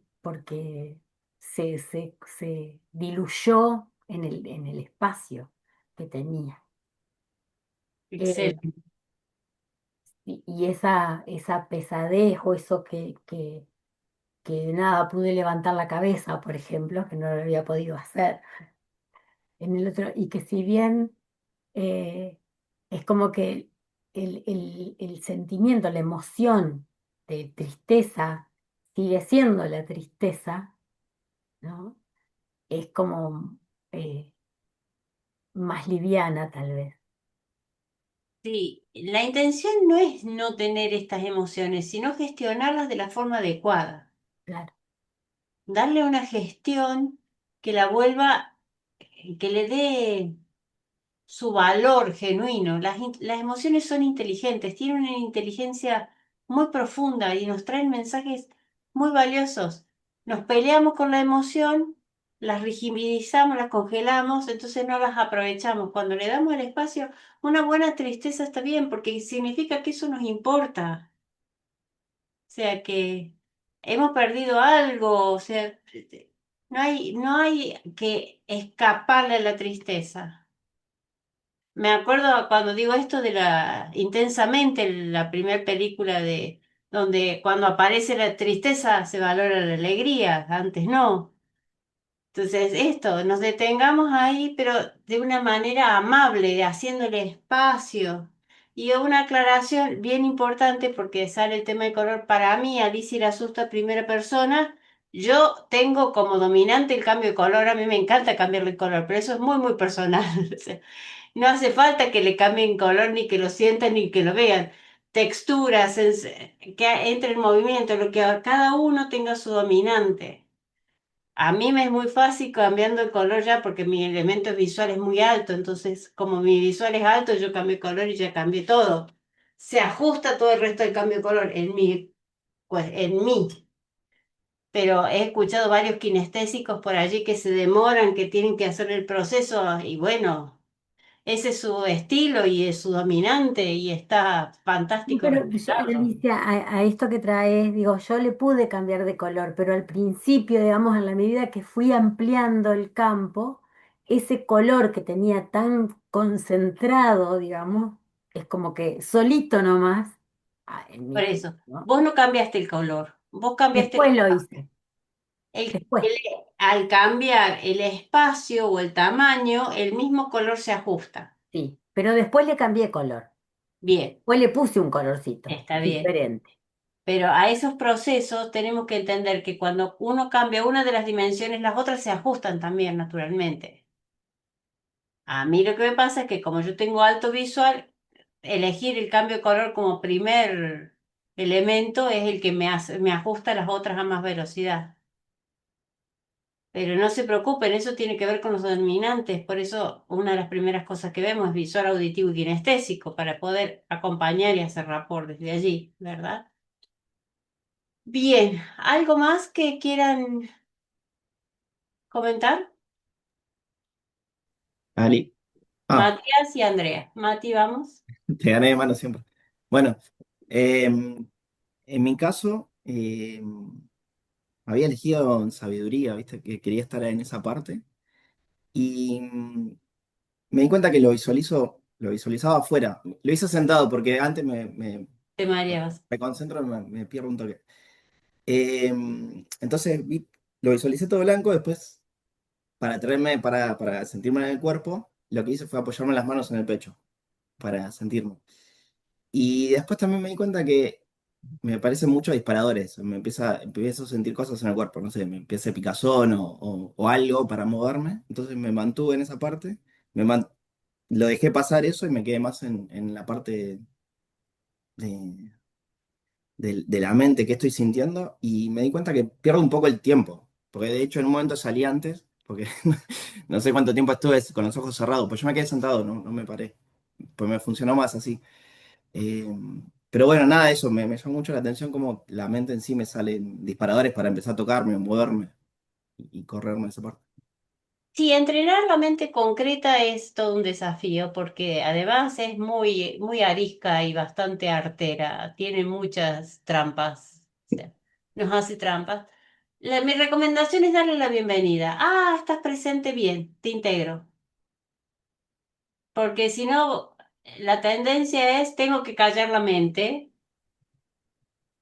se diluyó en el espacio que tenía. Eh, Excelente. y esa pesadez o eso que nada pude levantar la cabeza, por ejemplo, que no lo había podido hacer en el otro, y que si bien eh, es como que el sentimiento, la emoción de tristeza sigue siendo la tristeza, ¿no? Es como eh, más liviana tal vez, Sí, la intención no es no tener estas emociones, sino gestionarlas de la forma adecuada. claro. Darle una gestión que la vuelva, que le dé su valor genuino. Las emociones son inteligentes, tienen una inteligencia muy profunda y nos traen mensajes muy valiosos. Nos peleamos con la emoción, las rigidizamos, las congelamos, entonces no las aprovechamos. Cuando le damos el espacio, una buena tristeza está bien porque significa que eso nos importa. O sea que hemos perdido algo, o sea, no hay que escaparle a la tristeza. Me acuerdo cuando digo esto de intensamente, la primera película de donde cuando aparece la tristeza se valora la alegría, antes no. Entonces, esto, nos detengamos ahí, pero de una manera amable, haciéndole espacio. Y una aclaración bien importante, porque sale el tema de color. Para mí, Alicia le asusta a primera persona. Yo tengo como dominante el cambio de color. A mí me encanta cambiarle el color, pero eso es muy, muy personal. O sea, no hace falta que le cambien color, ni que lo sientan, ni que lo vean. Texturas, que entre en movimiento, lo que cada uno tenga su dominante. A mí me es muy fácil cambiando el color ya porque mi elemento visual es muy alto, entonces como mi visual es alto, yo cambio el color y ya cambié todo. Se ajusta todo el resto del cambio de color en mí, pues en mí. Pero he escuchado varios kinestésicos por allí que se demoran, que tienen que hacer el proceso y bueno, ese es su estilo y es su dominante y está Sí, fantástico pero respetarlo. Alicia, a esto que traes, digo, yo le pude cambiar de color, pero al principio, digamos, en la medida que fui ampliando el campo, ese color que tenía tan concentrado, digamos, es como que solito nomás, en Por mi caso, eso, ¿no? vos no cambiaste el color, vos cambiaste Después lo hice, después, al cambiar el espacio o el tamaño, el mismo color se ajusta. sí, pero después le cambié color, Bien, después le puse un colorcito está bien. diferente. Pero a esos procesos tenemos que entender que cuando uno cambia una de las dimensiones, las otras se ajustan también naturalmente. A mí lo que me pasa es que como yo tengo alto visual, elegir el cambio de color como primer elemento es el que me ajusta a las otras a más velocidad. Pero no se preocupen, eso tiene que ver con los dominantes. Por eso una de las primeras cosas que vemos es visual, auditivo y kinestésico para poder acompañar y hacer rapport desde allí, ¿verdad? Bien, ¿algo más que quieran comentar? Ali. Ah, Matías y Andrea. Mati, vamos. te gané de mano siempre. Bueno, en mi caso, había elegido sabiduría, ¿viste? Que quería estar en esa parte. Y me di cuenta que lo visualizaba afuera. Lo hice sentado porque antes Te mareabas. me concentro, me pierdo un toque. Eh, entonces lo visualicé todo blanco, después para sentirme en el cuerpo, lo que hice fue apoyarme las manos en el pecho para sentirme. Y después también me di cuenta que me parecen mucho disparadores. Empiezo a sentir cosas en el cuerpo, no sé, me empieza picazón o algo para moverme. Entonces me mantuve en esa parte, me man- lo dejé pasar eso y me quedé más en la parte de, de la mente que estoy sintiendo y me di cuenta que pierdo un poco el tiempo. Porque de hecho en un momento salí antes, porque no sé cuánto tiempo estuve con los ojos cerrados, pues yo me quedé sentado, no me paré. Pues me funcionó más así. Eh, pero bueno, nada, eso me llamó mucho la atención como la mente en sí me salen disparadores para empezar a tocarme, moverme y correrme esa parte. Sí, entrenar la mente concreta es todo un desafío porque además es muy, muy arisca y bastante artera. Tiene muchas trampas. O sea, nos hace trampas. Mi recomendación es darle la bienvenida. Ah, estás presente bien, te integro. Porque si no, la tendencia es tengo que callar la mente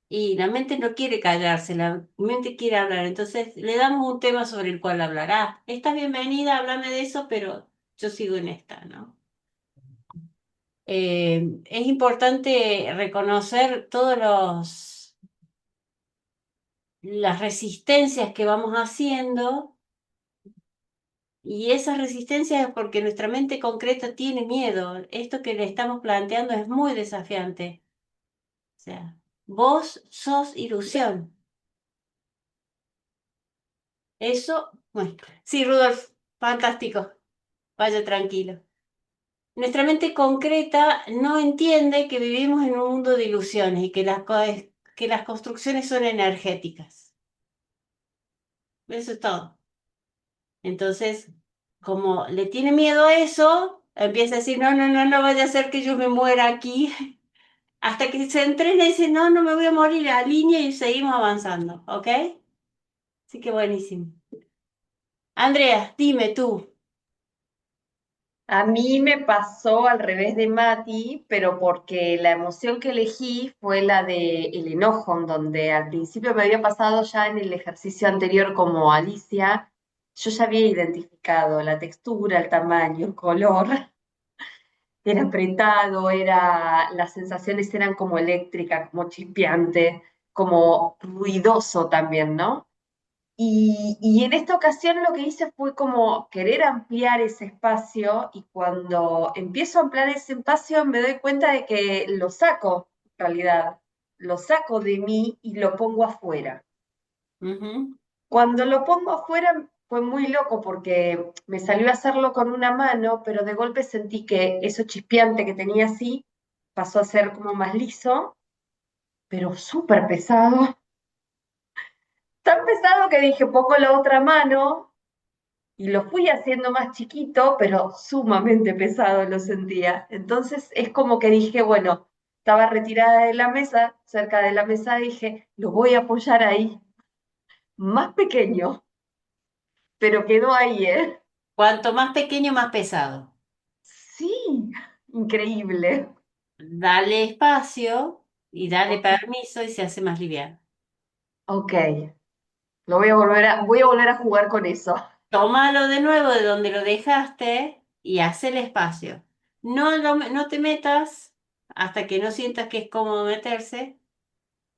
y la mente no quiere callarse, la mente quiere hablar. Entonces le damos un tema sobre el cual hablar. Ah, estás bienvenida, háblame de eso, pero yo sigo en esta, ¿no? Es importante reconocer todos las resistencias que vamos haciendo y esas resistencias es porque nuestra mente concreta tiene miedo. Esto que le estamos planteando es muy desafiante. O sea, vos sos ilusión. Eso, bueno, sí, Rudolf, fantástico. Vaya tranquilo. Nuestra mente concreta no entiende que vivimos en un mundo de ilusiones y que que las construcciones son energéticas. Eso es todo. Entonces, como le tiene miedo a eso, empieza a decir, no, no, no, no vaya a ser que yo me muera aquí. Hasta que se entrena y dice, no, no me voy a morir, alinea y seguimos avanzando, ¿ok? Así que buenísimo. Andrea, dime tú. A mí me pasó al revés de Mati, pero porque la emoción que elegí fue la de el enojo, en donde al principio me había pasado ya en el ejercicio anterior como Alicia, yo ya había identificado la textura, el tamaño, el color, era apretado, las sensaciones eran como eléctricas, como chispeante, como ruidoso también, ¿no? Y en esta ocasión lo que hice fue como querer ampliar ese espacio y cuando empiezo a ampliar ese espacio me doy cuenta de que lo saco, en realidad, lo saco de mí y lo pongo afuera. Ujú. Cuando lo pongo afuera fue muy loco porque me salió a hacerlo con una mano, pero de golpe sentí que eso chispeante que tenía así pasó a ser como más liso, pero súper pesado. Tan pesado que dije, pongo la otra mano y lo fui haciendo más chiquito, pero sumamente pesado lo sentía. Entonces es como que dije, bueno, estaba retirada de la mesa, cerca de la mesa, dije, lo voy a apoyar ahí, más pequeño, pero quedó ahí, ¿eh? Cuanto más pequeño, más pesado. Sí, increíble. Dale espacio y dale Ok, permiso y se hace más liviano. ok. Voy a volver a jugar con eso. Tómalo de nuevo de donde lo dejaste y haz el espacio. No te metas hasta que no sientas que es cómodo meterse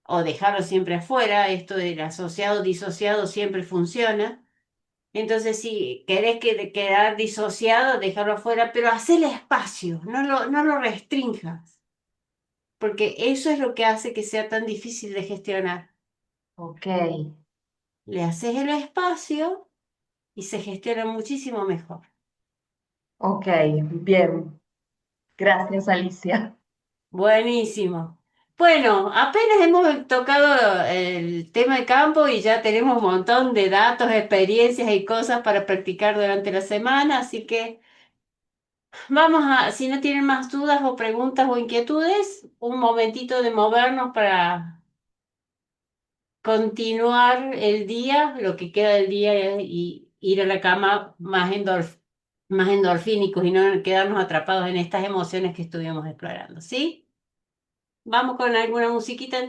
o dejarlo siempre afuera. Esto del asociado disociado siempre funciona. Entonces, si querés quedar disociado, déjalo afuera, pero hacele espacio, no lo restrinjas, porque eso es lo que hace que sea tan difícil de gestionar. Ok, Le haces el espacio y se gestiona muchísimo mejor. ok, bien. Gracias, Alicia. Buenísimo. Bueno, apenas hemos tocado el tema de campo y ya tenemos un montón de datos, experiencias y cosas para practicar durante la semana, así que vamos si no tienen más dudas o preguntas o inquietudes, un momentito de movernos para continuar el día, lo que queda del día y ir a la cama más endorfínicos y no quedarnos atrapados en estas emociones que estuvimos explorando, ¿sí? Vamos con alguna musiquita entonces.